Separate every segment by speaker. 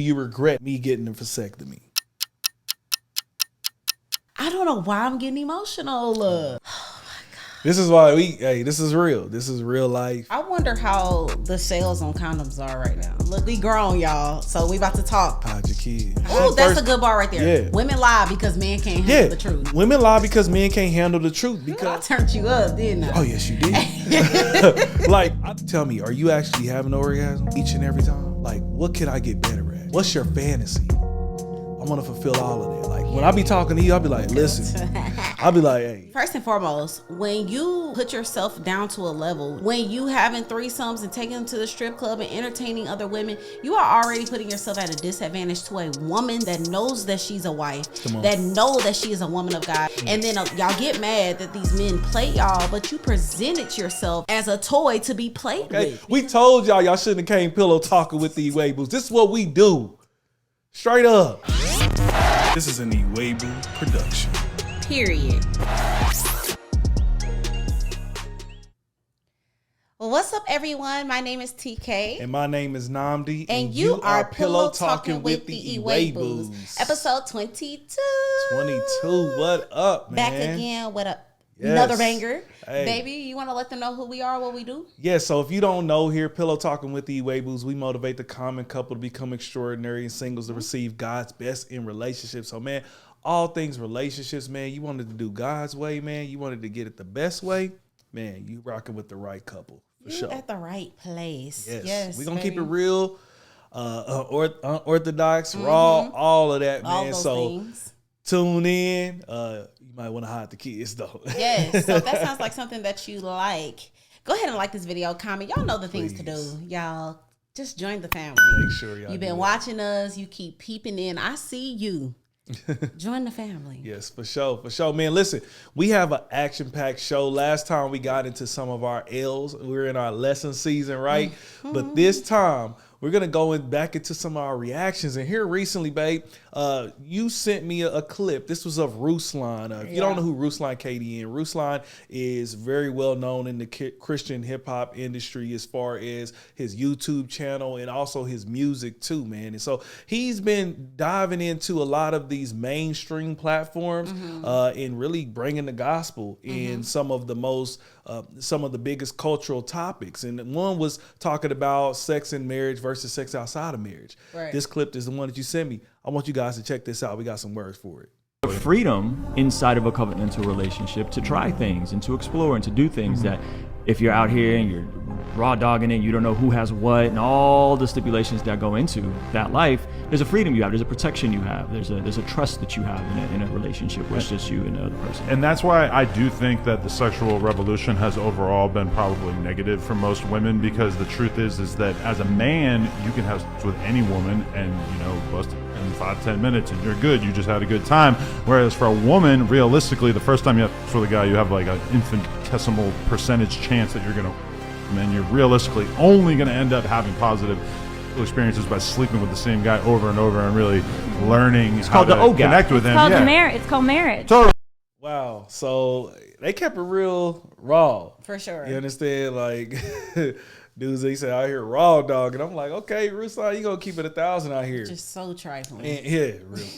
Speaker 1: You regret me getting a vasectomy.
Speaker 2: I don't know why I'm getting emotional.
Speaker 1: This is why this is real. This is real life.
Speaker 2: I wonder how the sales on condoms are right now. Look, we grown, y'all. So we about to talk.
Speaker 1: Hide your kids.
Speaker 2: Oh, that's a good bar right there.
Speaker 1: Yeah.
Speaker 2: Women lie because men can't handle the truth.
Speaker 1: Women lie because men can't handle the truth. Because
Speaker 2: I turned you up, didn't I?
Speaker 1: Oh, yes, you did. Like, tell me, are you actually having an orgasm each and every time? Like, what could I get better at? What's your fantasy? I want to fulfill all of that. Like, when I be talking to you, I'll be like, listen. I'll be like, hey.
Speaker 2: First and foremost, when you put yourself down to a level, when you having threesomes and taking them to the strip club and entertaining other women, you are already putting yourself at a disadvantage to a woman that knows that she's a wife, that know that she is a woman of God. And then y'all get mad that these men play y'all, but you presented yourself as a toy to be played with.
Speaker 1: We told y'all shouldn't have came pillow talking with the Iwegbus. This is what we do. Straight up. This is an Iwegbus production.
Speaker 2: Period. Well, what's up, everyone? My name is TK.
Speaker 1: And my name is Namdi.
Speaker 2: And you are Pillow Talking with the Iwegbus. Episode 22.
Speaker 1: 22. What up, man?
Speaker 2: Back again with another banger. Hey. Baby, you want to let them know who we are, what we do?
Speaker 1: Yeah, so if you don't know, here, Pillow Talking with the Iwegbus, we motivate the common couple to become extraordinary and singles to receive God's best in relationships. So, man, all things relationships, man, you wanted to do God's way, man. You wanted to get it the best way. Man, you rocking with the right couple. For sure.
Speaker 2: At the right place.
Speaker 1: Yes. We're going to keep it real, unorthodox, raw, all of that, man.
Speaker 2: All those things.
Speaker 1: Tune in. You might want to hide the kids, though.
Speaker 2: Yes. So if that sounds like something that you like, go ahead and like this video, comment. Y'all know the things to do. Y'all just join the family.
Speaker 1: Make sure y'all
Speaker 2: You've been watching us. You keep peeping in. I see you. Join the family.
Speaker 1: Yes, for sure. For sure. Man, listen, we have an action-packed show. Last time we got into some of our L's. We're in our lesson season, right? Mm-hmm. But this time, we're going to go back into some of our reactions. And here recently, babe, you sent me a clip. This was of Ruslan. If you don't know who Ruslan KD is, Ruslan is very well known in the Christian hip-hop industry as far as his YouTube channel and also his music too, man. And so he's been diving into a lot of these mainstream platforms and really bringing the gospel in some of the most some of the biggest cultural topics. And one was talking about sex in marriage versus sex outside of marriage. Right. This clip is the one that you sent me. I want you guys to check this out. We got some words for it.
Speaker 3: The freedom inside of a covenantal relationship to try things and to explore and to do things that if you're out here and you're raw dogging it, you don't know who has what and all the stipulations that go into that life, there's a freedom you have, there's a protection you have, there's a trust that you have in a relationship where it's just you and the other person.
Speaker 4: And that's why I do think that the sexual revolution has overall been probably negative for most women, because the truth is that as a man, you can have sex with any woman and, bust in 5-10 minutes and you're good, you just had a good time. Whereas for a woman, realistically, the first time you have sex with a guy, you have like an infinitesimal percentage chance that you're gonna, and then you're realistically only gonna end up having positive experiences by sleeping with the same guy over and over and really learning how to connect with him.
Speaker 5: It's called marriage.
Speaker 1: Totally. Wow. So they kept it real raw.
Speaker 2: For sure.
Speaker 1: You understand? Like dudes, they say out here raw dog, and I'm like, okay, Ruslan, you gonna keep it 1,000 out here?
Speaker 2: Just so trifling.
Speaker 1: And, yeah,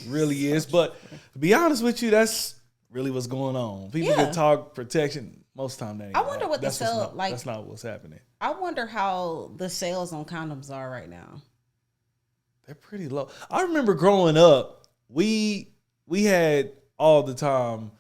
Speaker 1: really is. But to be honest with you, that's really what's going on. People can talk protection. Most time they ain't.
Speaker 2: I wonder what the sale like.
Speaker 1: That's not what's happening.
Speaker 2: I wonder how the sales on condoms are right now.
Speaker 1: They're pretty low. I remember growing up, we had all the time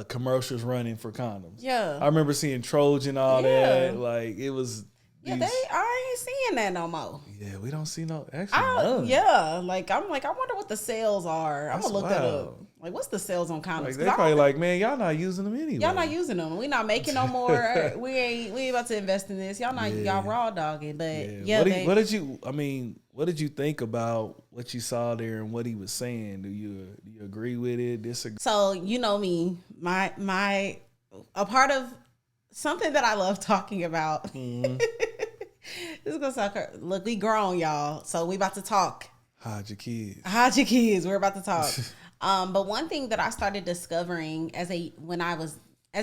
Speaker 1: commercials running for condoms. Yeah, I remember seeing Trojan all that. Like it was.
Speaker 2: Yeah, I ain't seeing that no more.
Speaker 1: Yeah, we don't see no none.
Speaker 2: Yeah, like I wonder what the sales are. I'm gonna look that up. Like, what's the sales on condoms?
Speaker 1: Like, they're probably like, man, y'all not using them anyway.
Speaker 2: Y'all not using them. We not making no more. we ain't about to invest in this. Y'all not y'all raw dogging. But what did you think about what you saw there and what he was saying? Do you agree with it? Disagree? So you know me, a part of something that I love talking about. This is gonna sound crazy. Look, we grown, y'all. So we about to talk.
Speaker 1: Hide your kids.
Speaker 2: Hide your kids. We're about to talk. But one thing that I started discovering as a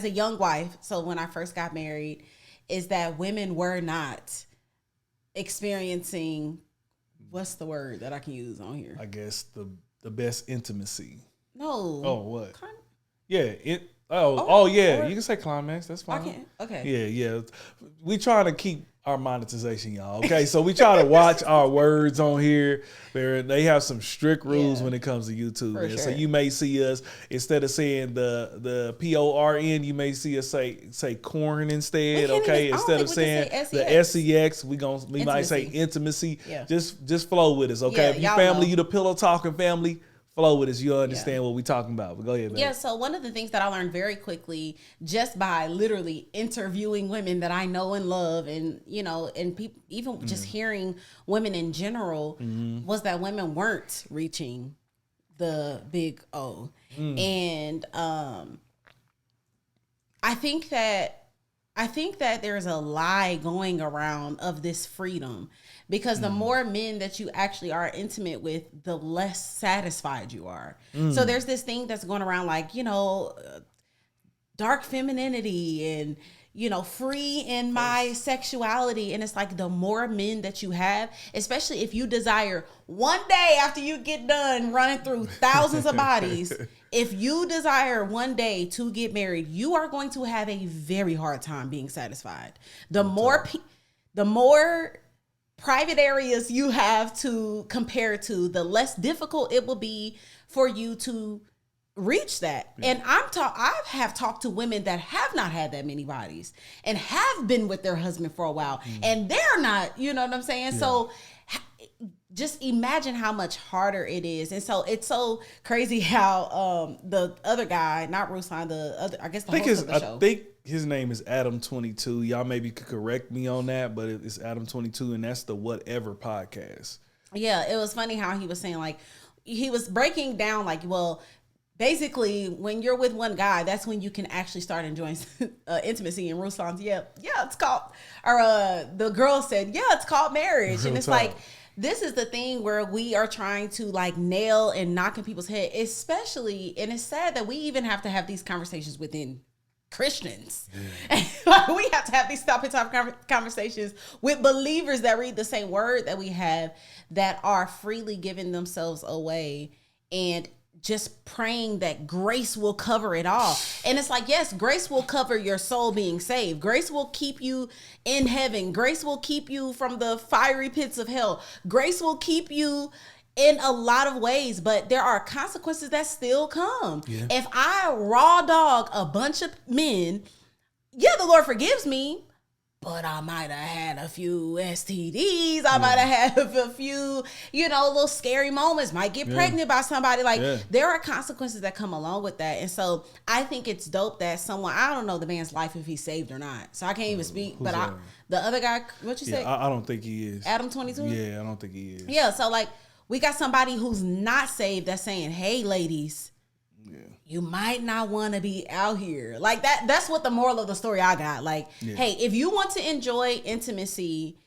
Speaker 2: young wife, so when I first got married, is that women were not experiencing what's the word that I can use on here?
Speaker 1: I guess the best intimacy.
Speaker 2: No.
Speaker 1: Oh, what? Yeah. Yeah. You can say climax. That's fine.
Speaker 2: I can. Okay.
Speaker 1: Yeah. We trying to keep our monetization, y'all. Okay, so we try to watch our words on here. They have some strict rules when it comes to YouTube. Man. So you may see us, instead of saying the PORN, you may see us say corn instead. Okay, instead of saying the SEX, we might say intimacy. Yeah. Just flow with us. Okay, if you family, you the pillow talking family. Flow with us, you'll understand what we're talking about. But go ahead, baby.
Speaker 2: Yeah, so one of the things that I learned very quickly, just by literally interviewing women that I know and love, and and people, even just hearing women in general, was that women weren't reaching the big O. And I think that there's a lie going around of this freedom, because the more men that you actually are intimate with, the less satisfied you are. So there's this thing that's going around like, dark femininity and, free in my sexuality. And it's like the more men that you have, especially if you desire one day after you get done running through thousands of bodies, if you desire one day to get married, you are going to have a very hard time being satisfied. The more private areas you have to compare to, the less difficult it will be for you to reach that. And I have talked to women that have not had that many bodies and have been with their husband for a while, and they're not, you know what I'm saying? Yeah. So just imagine how much harder it is. And so it's so crazy how the other guy, not Ruslan, the other, I guess the host of the show.
Speaker 1: I think his name is Adam22. Y'all maybe could correct me on that, but it's Adam22, and that's the Whatever podcast.
Speaker 2: Yeah, it was funny how he was saying, like, he was breaking down, like, well, basically, when you're with one guy, that's when you can actually start enjoying intimacy. And Ruslan's, it's called, or the girl said, it's called marriage. And it's like, this is the thing where we are trying to like nail and knock in people's head, especially, and it's sad that we even have to have these conversations within Christians. Like, we have to have these stop and talk conversations with believers that read the same word that we have, that are freely giving themselves away and just praying that grace will cover it all. And it's like, yes, grace will cover your soul being saved. Grace will keep you in heaven. Grace will keep you from the fiery pits of hell. Grace will keep you in a lot of ways, but there are consequences that still come. Yeah. If I raw dog a bunch of men, the Lord forgives me, but I might have had a few STDs. I might have had a few, little scary moments. Might get pregnant by somebody. Like, there are consequences that come along with that. And so I think it's dope that I don't know the man's life if he's saved or not. So I can't even speak. But the other guy, what you say?
Speaker 1: I don't think he is.
Speaker 2: Adam22?
Speaker 1: Yeah, I don't think he is.
Speaker 2: Yeah, so like, we got somebody who's not saved that's saying, hey, ladies, you might not want to be out here. Like, that's what the moral of the story I got. Like, hey, if you want to enjoy intimacy,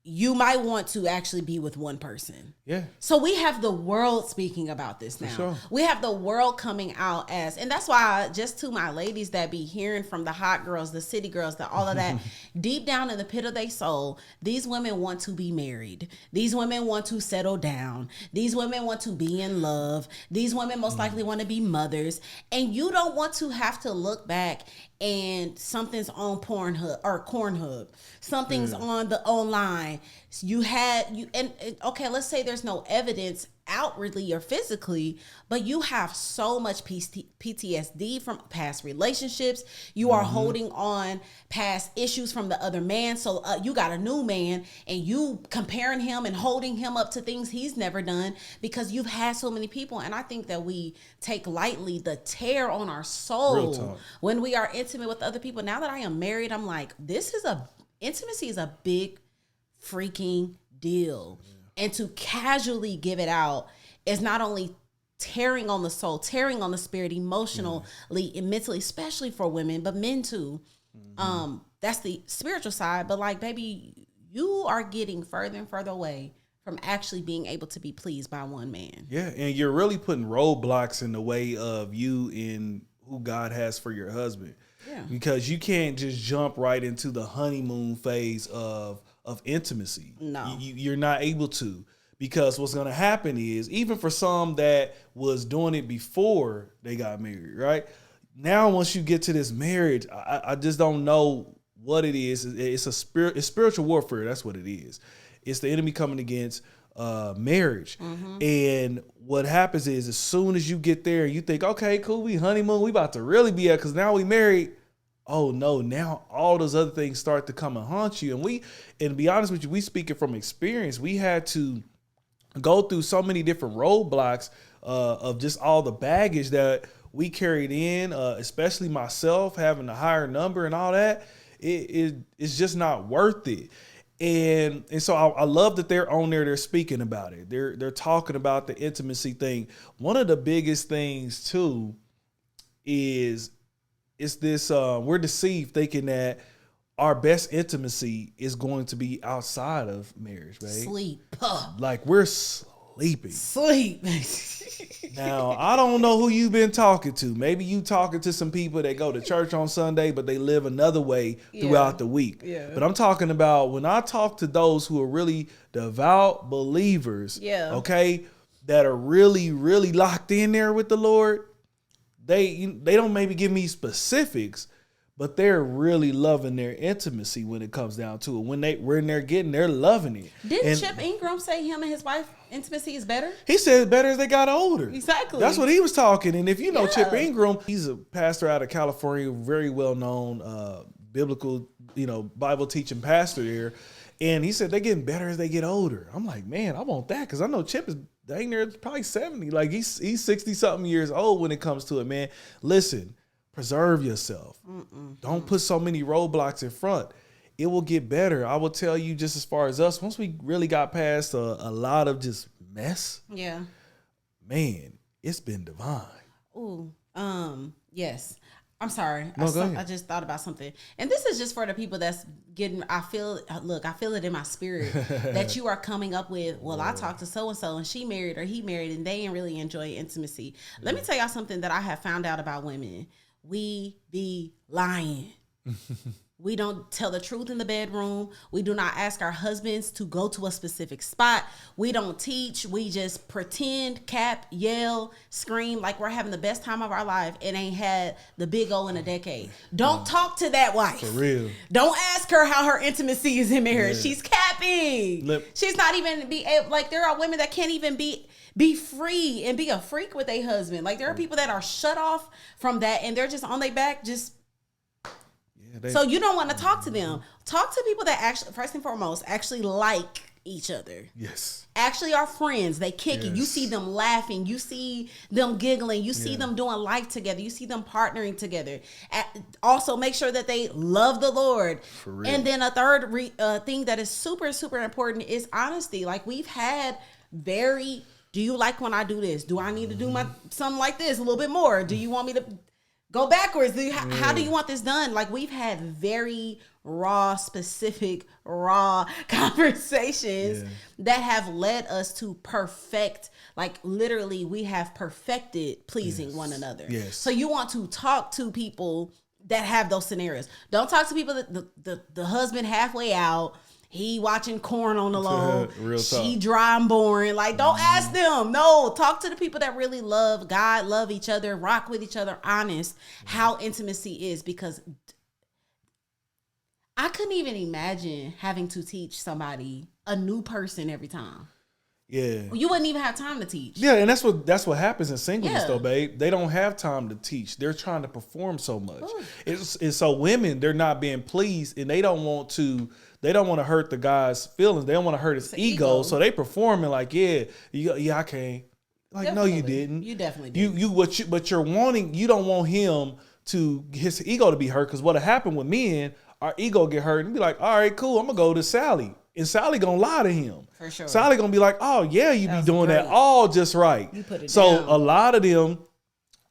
Speaker 2: you might want to actually be with one person. Yeah. So we have the world speaking about this now. Sure. We have the world coming out as, and that's why, just to my ladies that be hearing from the hot girls, the city girls, all of that, deep down in the pit of their soul, these women want to be married. These women want to settle down. These women want to be in love. These women most likely want to be mothers. And you don't want to have to look back and something's on Pornhub. Something's on the online. Okay, let's say there's no evidence outwardly or physically, but you have so much PTSD from past relationships. You are holding on past issues from the other man. So you got a new man and you comparing him and holding him up to things he's never done because you've had so many people. And I think that we take lightly the tear on our soul when we are intimate with other people. Now that I am married, I'm like, intimacy is a big freaking deal. And to casually give it out is not only tearing on the soul, tearing on the spirit emotionally and mentally, especially for women, but men too. That's the spiritual side. But like, baby, you are getting further and further away from actually being able to be pleased by one man.
Speaker 1: Yeah, and you're really putting roadblocks in the way of you and who God has for your husband. Yeah. Because you can't just jump right into the honeymoon phase of of intimacy.
Speaker 2: No.
Speaker 1: You're not able to, because what's going to happen is, even for some that was doing it before they got married, right? Now, once you get to this marriage, I just don't know what it is. It's spiritual warfare. That's what it is. It's the enemy coming against marriage. And what happens is, as soon as you get there, you think, okay, cool, we honeymoon, we about to really be because now we married. Oh no, now all those other things start to come and haunt you. And to be honest with you, we speaking from experience, we had to go through so many different roadblocks of just all the baggage that we carried in, especially myself having a higher number and all that. It's just not worth it. And so I love that they're on there. They're speaking about it. They're talking about the intimacy thing. One of the biggest things too is this, we're deceived thinking that our best intimacy is going to be outside of marriage, right?
Speaker 2: Sleep.
Speaker 1: Like we're sleeping.
Speaker 2: Sleep.
Speaker 1: Now, I don't know who you've been talking to. Maybe you talking to some people that go to church on Sunday, but they live another way throughout the week.
Speaker 2: Yeah.
Speaker 1: But I'm talking about when I talk to those who are really devout believers, okay, that are really, really locked in there with the Lord, they don't maybe give me specifics, but they're really loving their intimacy when it comes down to it. When they're loving it.
Speaker 2: Didn't Chip Ingram say him and his wife intimacy is better?
Speaker 1: He said better as they got older.
Speaker 2: Exactly.
Speaker 1: That's what he was talking. And if you know Chip Ingram, he's a pastor out of California, very well known biblical, Bible teaching pastor there. And he said they're getting better as they get older. I'm like, man, I want that, because I know Chip is dang near probably 70. Like he's 60 something years old when it comes to it, man. Listen. Preserve yourself. Don't put so many roadblocks in front. It will get better. I will tell you, just as far as us, once we really got past a lot of just mess, man, it's been divine.
Speaker 2: Ooh, yes. I'm sorry.
Speaker 1: No, go ahead.
Speaker 2: I just thought about something. And this is just for the people that's getting, I feel it in my spirit that you are coming up with, well, I talked to so-and-so and she married or he married and they didn't really enjoy intimacy. Let me tell y'all something that I have found out about women. We be lying. We don't tell the truth in the bedroom. We do not ask our husbands to go to a specific spot. We don't teach. We just pretend, cap, yell, scream like we're having the best time of our life and ain't had the big O in a decade. Don't talk to that wife.
Speaker 1: For real.
Speaker 2: Don't ask her how her intimacy is in marriage. Yeah. She's capping. She's not even like, there are women that can't even be free and be a freak with a husband. Like, there are people that are shut off from that and they're just on their back, just. So you don't want to talk to them. Talk to people that actually, first and foremost, actually like each other.
Speaker 1: Yes.
Speaker 2: Actually are friends. They kick it. You see them laughing. You see them giggling. You see them doing life together. You see them partnering together. Also, make sure that they love the Lord. For real. And then a third thing that is super, super important is honesty. Like, we've had do you like when I do this? Do I need to do something like this a little bit more? Do you want me to go backwards? How do you want this done? Like, we've had very raw, specific, conversations that have led us to perfect, like, literally we have perfected pleasing one another. Yes. So you want to talk to people that have those scenarios. Don't talk to people that the husband halfway out, he watching corn on the lawn. She dry and boring. Like, don't ask them. No, talk to the people that really love God, love each other, rock with each other, honest, how intimacy is. Because I couldn't even imagine having to teach somebody, a new person, every time. Yeah. You wouldn't even have time to teach.
Speaker 1: Yeah, and that's what happens in singleness though, babe. They don't have time to teach. They're trying to perform so much. It's so women, they're not being pleased, and they don't want to hurt the guy's feelings. They don't want to hurt his ego. So they performing like, I can't. Like, definitely. No, you didn't.
Speaker 2: You definitely did.
Speaker 1: But you're wanting, you don't want him to, his ego to be hurt. Because what'll happen with men, our ego get hurt and be like, all right, cool, I'm going to go to Sally. And Sally going to lie to him. For sure. Sally going to be like, oh, yeah, you be doing that all just right. You put it down.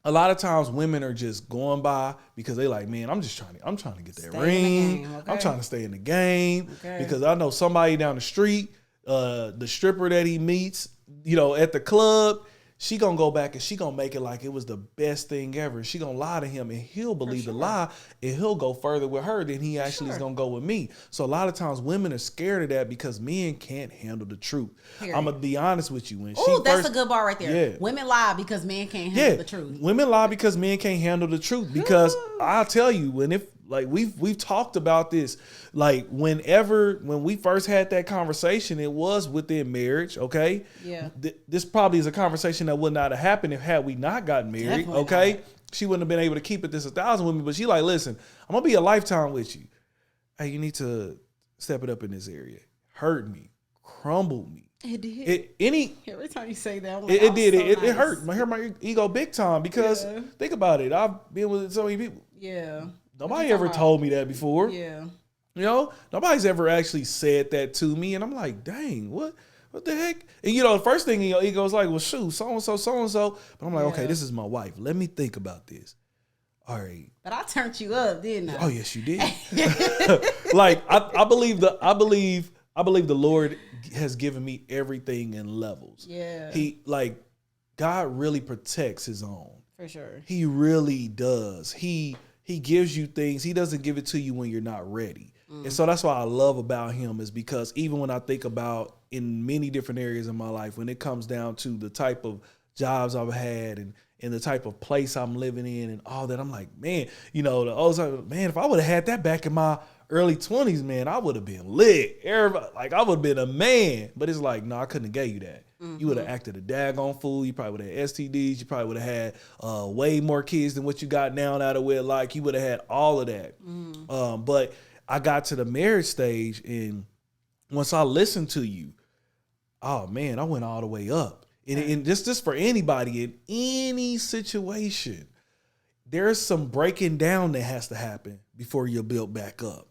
Speaker 1: A lot of times women are just going by because they like, man, I'm trying to get that ring. I'm trying to stay in the game because I know somebody down the street, the stripper that he meets, at the club, she gonna go back and she gonna make it like it was the best thing ever. She gonna lie to him and he'll believe the lie and he'll go further with her than he actually is gonna go with me. So a lot of times women are scared of that because men can't handle the truth. I'm gonna be honest with you.
Speaker 2: That's a good bar right there. Yeah. Women lie because men can't handle the truth.
Speaker 1: Women lie because men can't handle the truth. Because I'll tell you, we've talked about this, like when we first had that conversation, it was within marriage, okay?
Speaker 2: Yeah.
Speaker 1: This probably is a conversation that would not have happened had we not gotten married, definitely okay? Not. She wouldn't have been able to keep it this 1,000 with me, but she like, listen, I'm gonna be a lifetime with you. Hey, you need to step it up in this area. Hurt me, crumble me.
Speaker 2: It did. Every time you say that, I'm like,
Speaker 1: it did. It hurt. I hurt my ego big time because think about it. I've been with so many people.
Speaker 2: Yeah.
Speaker 1: Nobody ever told me that before.
Speaker 2: Yeah.
Speaker 1: You know, nobody's ever actually said that to me. And I'm like, dang, what the heck? And the first thing in your ego is like, well, shoot, so-and-so. But I'm like, okay, this is my wife. Let me think about this. All right.
Speaker 2: But I turned you up, didn't I?
Speaker 1: Oh, yes, you did. Like, I believe the Lord has given me everything in levels.
Speaker 2: Yeah.
Speaker 1: God really protects his own.
Speaker 2: For sure.
Speaker 1: He really does. He gives you things. He doesn't give it to you when you're not ready. And so that's what I love about him, is because even when I think about in many different areas in my life, when it comes down to the type of jobs I've had and the type of place I'm living in and all that, I'm like, man, if I would have had that back in my early 20s, man, I would have been lit. Everybody, like, I would have been a man. But it's like, no, I couldn't have gave you that. You would have acted a daggone fool. You probably would have had STDs. You probably would have had way more kids than what you got now out of wedlock. You would have had all of that. But I got to the marriage stage, and once I listened to you, oh, man, I went all the way up. And just for anybody in any situation, there's some breaking down that has to happen before you're built back up.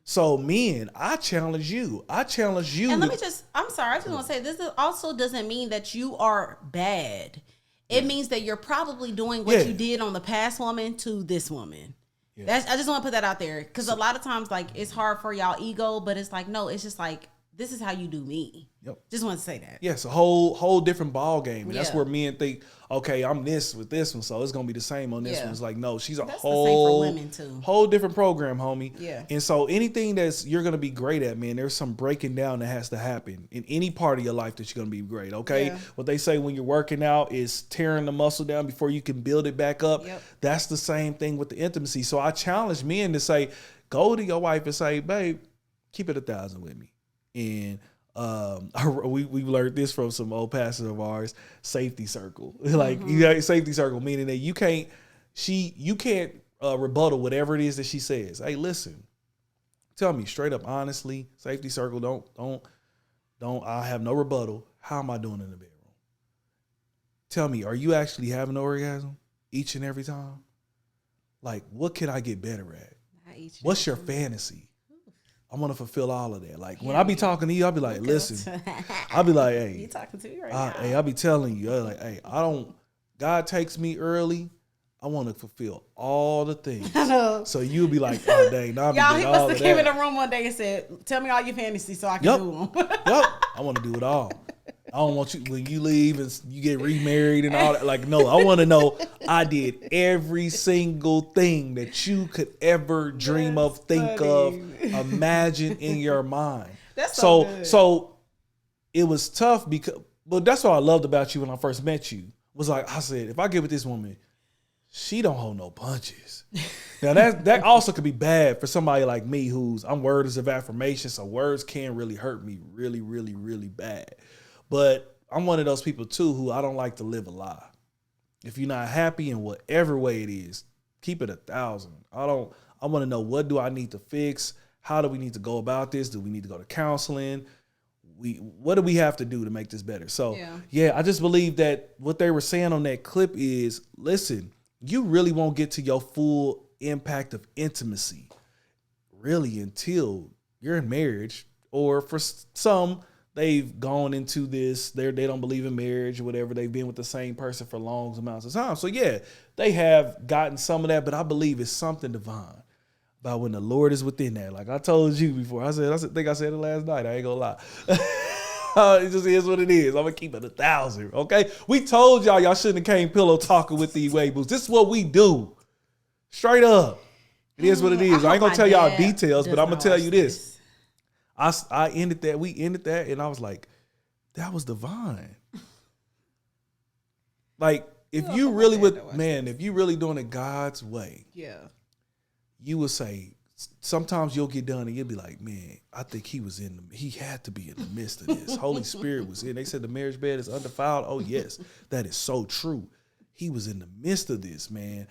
Speaker 1: So, men, I challenge you.
Speaker 2: And I'm sorry, I just want to say, this also doesn't mean that you are bad. It means that you're probably doing what you did on the past woman to this woman. Yeah. I just want to put that out there. Because a lot of times, like, it's hard for y'all ego, but it's like, no, it's just like, this is how you do me.
Speaker 1: Yep.
Speaker 2: Just want to say that.
Speaker 1: Yes, a whole different ball game. And that's where men think, okay, I'm this with this one, so it's gonna be the same on this one. It's like, no, she's
Speaker 2: that's whole the same for women too.
Speaker 1: Whole different program, homie.
Speaker 2: Yeah.
Speaker 1: And so anything you're gonna be great at, man, there's some breaking down that has to happen in any part of your life that you're gonna be great. Okay. Yeah. What they say when you're working out is tearing the muscle down before you can build it back up.
Speaker 2: Yep.
Speaker 1: That's the same thing with the intimacy. So I challenge men to say, go to your wife and say, babe, keep it 1,000 with me. And we learned this from some old pastors of ours, safety circle. Like, you got safety circle, meaning that you can't rebuttal whatever it is that she says. Hey, listen, tell me straight up, honestly, safety circle, don't, I have no rebuttal. How am I doing in the bedroom? Tell me, are you actually having an orgasm each and every time? Like, what can I get better at? What's your fantasy? I want to fulfill all of that. Like, when I be talking to you, I'll be like, listen, I'll be like, hey,
Speaker 2: you talking to me right now.
Speaker 1: Hey, I'll be telling you, like, hey, God takes me early. I want to fulfill all the things. So you'll be like, oh, dang, now
Speaker 2: y'all, he must have came in the room one day and said, tell me all your fantasies so I can do them.
Speaker 1: Yep. I want to do it all. I don't want you, when you leave and you get remarried and all that. Like, no, I want to know I did every single thing that you could ever dream of, think of, imagine in your mind.
Speaker 2: That's
Speaker 1: so it was tough but that's what I loved about you when I first met you. Was like, I said, if I get with this woman, she don't hold no punches. Now that also could be bad for somebody like me I'm words of affirmation, so words can really hurt me really, really, really bad. But I'm one of those people too who I don't like to live a lie. If you're not happy in whatever way it is, keep it 1,000. I want to know, what do I need to fix? How do we need to go about this? Do we need to go to counseling? What do we have to do to make this better? So I just believe that what they were saying on that clip is, listen, you really won't get to your full impact of intimacy really until you're in marriage, or for some, they've gone into this, they don't believe in marriage or whatever. They've been with the same person for long amounts of time. So they have gotten some of that, but I believe it's something divine about when the Lord is within that. Like I told you before, I think I said it last night. I ain't gonna lie. It just is what it is. I'm gonna keep it 1,000. Okay, we told y'all shouldn't have came pillow talking with the Iwegbus. This is what we do. Straight up, it is what it is. I ain't gonna tell y'all details, but I'm gonna tell you this. I ended that. We ended that, and I was like, that was divine. Like, if you really if you really doing it God's way, you would say. Sometimes you'll get done and you'll be like, man, I think he had to be in the midst of this. Holy Spirit was in. They said the marriage bed is undefiled. Oh, yes, that is so true. He was in the midst of this, man.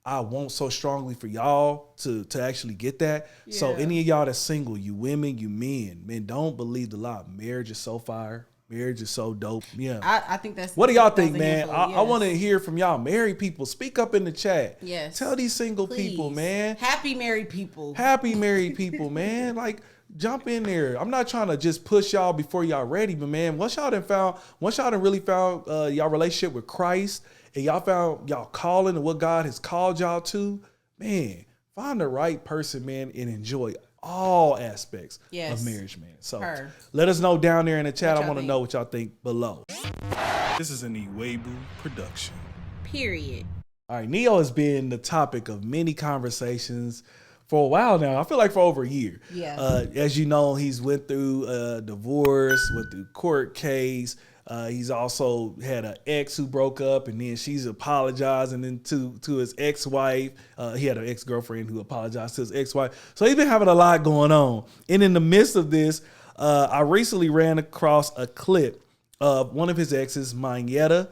Speaker 1: I want so strongly for y'all to actually get that. Yeah. So any of y'all that's single, you women, you men, don't believe the lie. Marriage is so fire. Marriage is so dope. Yeah.
Speaker 2: I think that's...
Speaker 1: What do y'all think, man? I want to hear from y'all married people. Speak up in the chat.
Speaker 2: Yes.
Speaker 1: Tell these single people, man.
Speaker 2: Happy married people.
Speaker 1: Happy married people, man. Like, jump in there. I'm not trying to just push y'all before y'all ready, but man, once y'all done really found y'all relationship with Christ and y'all found y'all calling and what God has called y'all to, man, find the right person, man, and enjoy all aspects of marriage, man. So let us know down there in the chat. I want to know what y'all think below. This is an Iwegbus production.
Speaker 2: Period.
Speaker 1: All right, neyo has been the topic of many conversations for a while now. I feel like for over a year.
Speaker 2: Yeah.
Speaker 1: As you know, he's went through a divorce, went through court case. He's also had an ex who broke up, and then she's apologizing then to his ex-wife. He had an ex-girlfriend who apologized to his ex-wife. So he's been having a lot going on. And in the midst of this, I recently ran across a clip of one of his exes, Mayetta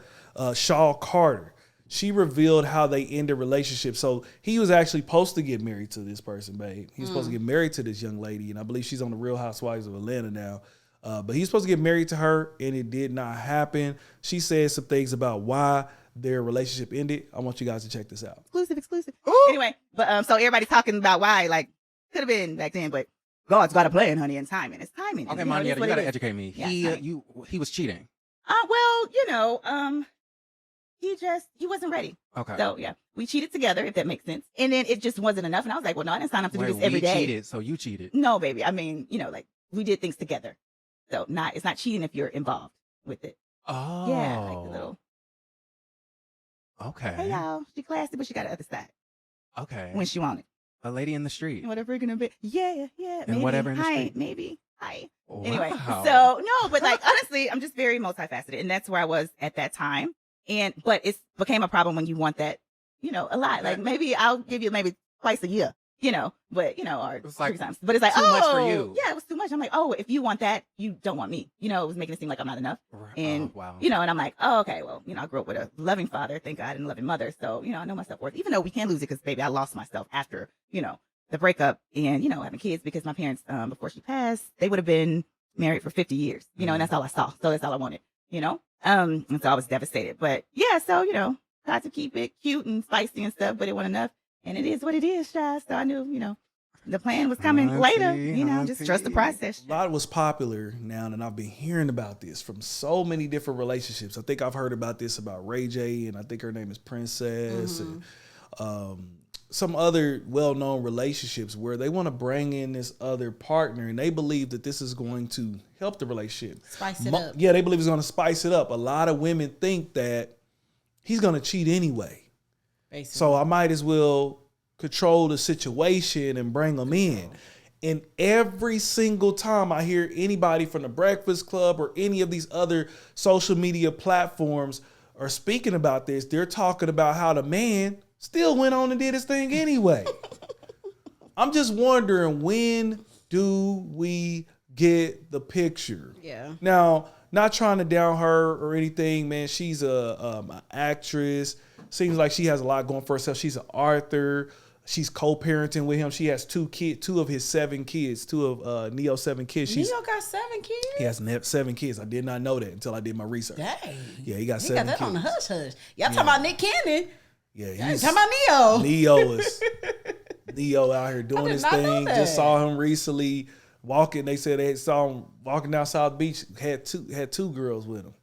Speaker 1: Shaw Carter. She revealed how they ended relationship. So he was actually supposed to get married to this person, babe. He was supposed to get married to this young lady, and I believe she's on the Real Housewives of Atlanta now. But he's supposed to get married to her, and it did not happen. She said some things about why their relationship ended. I want you guys to check this out.
Speaker 5: Exclusive. Ooh. Anyway, but so everybody's talking about why, like, could have been back then, but God's got a plan, honey, and timing. It's timing.
Speaker 6: Okay, Manya, you gotta educate me.
Speaker 5: Yeah,
Speaker 6: he was cheating.
Speaker 5: Well, he wasn't ready.
Speaker 6: Okay.
Speaker 5: So yeah, we cheated together, if that makes sense. And then it just wasn't enough, and I was like, well, no, I didn't sign up to do this every day.
Speaker 6: Cheated, so you cheated.
Speaker 5: No, baby. I mean, like we did things together. So it's not cheating if you're involved with it.
Speaker 6: Oh.
Speaker 5: Yeah, like a little.
Speaker 6: Okay.
Speaker 5: Hey y'all, she classy, but she got the other side.
Speaker 6: Okay.
Speaker 5: When she wanted.
Speaker 6: A lady in the street.
Speaker 5: Whatever it's gonna be. Yeah.
Speaker 6: And
Speaker 5: maybe.
Speaker 6: whatever in the street.
Speaker 5: Maybe. Hi.
Speaker 6: Wow.
Speaker 5: Anyway, so no, but like honestly, I'm just very multifaceted, and that's where I was at that time. But it became a problem when you want that, a lot. Like maybe I'll give you maybe twice a year. But or
Speaker 6: it was like
Speaker 5: 3 times. But it's like,
Speaker 6: too much for you.
Speaker 5: Yeah, it was too much. I'm like, if you want that, you don't want me. It was making it seem like I'm not enough. And
Speaker 6: wow.
Speaker 5: and I'm like, oh, okay, well, I grew up with a loving father, thank God, and a loving mother. So, I know my self-worth. Even though we can lose it because baby, I lost myself after, the breakup and, having kids because my parents, before she passed, they would have been married for 50 years, and that's all I saw. So that's all I wanted, and so I was devastated. But yeah, so, tried to keep it cute and spicy and stuff, but it wasn't enough. And it is what it is, Shy. So I knew, the plan was coming later. Just trust the process.
Speaker 1: A lot was popular now, and I've been hearing about this from so many different relationships. I think I've heard about this about Ray J, and I think her name is Princess, and some other well-known relationships where they want to bring in this other partner, and they believe that this is going to help the relationship.
Speaker 2: Spice it up.
Speaker 1: Yeah, they believe it's going to spice it up. A lot of women think that he's going to cheat anyway. Basically. So I might as well control the situation and bring them in. And every single time I hear anybody from the Breakfast Club or any of these other social media platforms are speaking about this, they're talking about how the man still went on and did his thing anyway. I'm just wondering, when do we get the picture?
Speaker 2: Yeah.
Speaker 1: Now, not trying to down her or anything, man. She's an actress. Seems like she has a lot going for herself. She's an author. She's co-parenting with him. She has 2 kids, 2 of his 7 kids, 2 of Neo's 7 kids.
Speaker 2: Neo got 7 kids?
Speaker 1: He has 7 kids. I did not know that until I did my research.
Speaker 2: Dang.
Speaker 1: Yeah, he got 7 kids.
Speaker 2: He got that on the hush hush. Y'all talking about Nick Cannon.
Speaker 1: Yeah,
Speaker 2: he's talking about Neo.
Speaker 1: Neo out here doing his thing. Just saw him recently walking. They said they saw him walking down South Beach. Had two girls with him.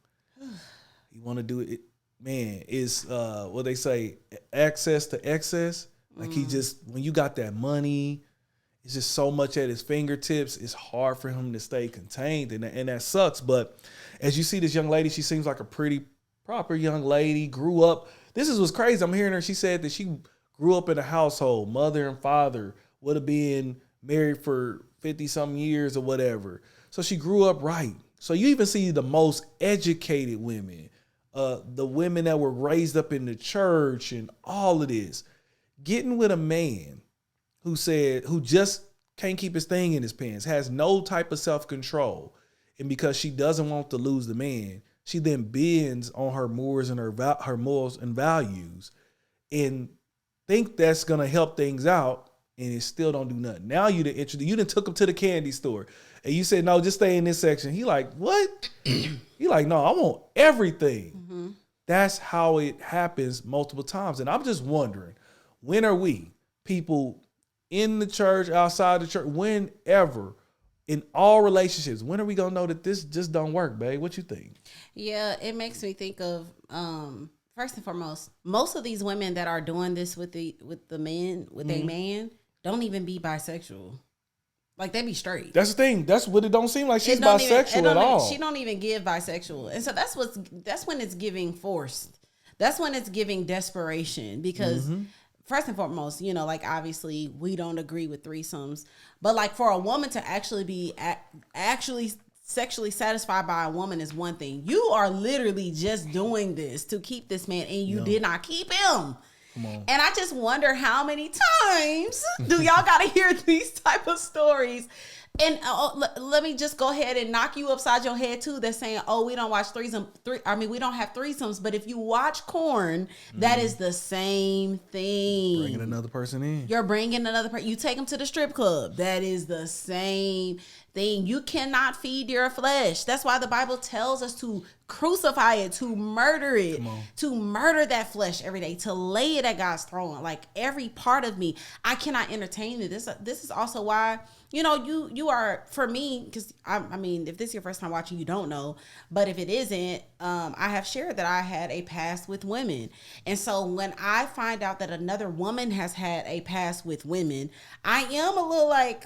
Speaker 1: You want to do it? Man, is what they say, access to excess. Like he just, when you got that money it's just so much at his fingertips. It's hard for him to stay contained, and that sucks. But as you see this young lady, she seems like a pretty proper young lady, grew up. This is what's crazy. I'm hearing her. She said that she grew up in a household, mother and father would have been married for 50-something years or whatever. So she grew up right. So you even see the most educated women, the women that were raised up in the church and all of this, getting with a man who just can't keep his thing in his pants, has no type of self-control. And because she doesn't want to lose the man, she then bends on her morals and her morals and values and think that's going to help things out, and it still don't do nothing. Now you done took him to the candy store and you said, no, just stay in this section. He like, what? He like, no, I want everything. Mm-hmm. That's how it happens multiple times. And I'm just wondering, when are we, people in the church, outside the church, whenever, in all relationships, when are we gonna know that this just don't work, babe? What you think?
Speaker 2: Yeah, it makes me think of first and foremost, most of these women that are doing this with a man don't even be bisexual. Like, they be straight.
Speaker 1: That's the thing. That's what it don't seem like she's bisexual at all.
Speaker 2: She don't even give bisexual, and so that's when it's giving forced. That's when it's giving desperation because. Mm-hmm. First and foremost, you know, like, obviously we don't agree with threesomes, but like, for a woman to actually be actually sexually satisfied by a woman is one thing. You are literally just doing this to keep this man, and you did not keep him. Come on. And I just wonder how many times do y'all got to hear these type of stories. And let me just go ahead and knock you upside your head too. They're saying, "Oh, we don't watch we don't have threesomes." But if you watch Corn, that is the same thing.
Speaker 1: Bringing another person in.
Speaker 2: You're bringing another person. You take them to the strip club. That is the same thing. You cannot feed your flesh. That's why the Bible tells us to crucify it, to murder it, to murder that flesh every day, to lay it at God's throne. Like, every part of me, I cannot entertain it. This is also why, you know, you are, for me, because I mean, if this is your first time watching, you don't know, but if it isn't, I have shared that I had a past with women. And so when I find out that another woman has had a past with women, I am a little like,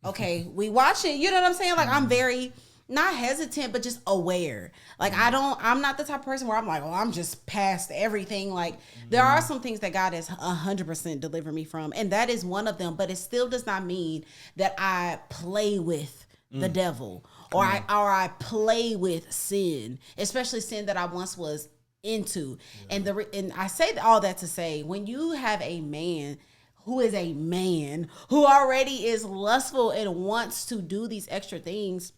Speaker 2: okay, we watch it. You know what I'm saying? Like, I'm very, not hesitant, but just aware. Like, I'm not the type of person where I'm like, oh, I'm just past everything. Like, there are some things that God has 100% delivered me from, and that is one of them. But it still does not mean that I play with the devil or I play with sin, especially sin that I once was into. Yeah. And I say all that to say, when you have a man who is a man who already is lustful and wants to do these extra things,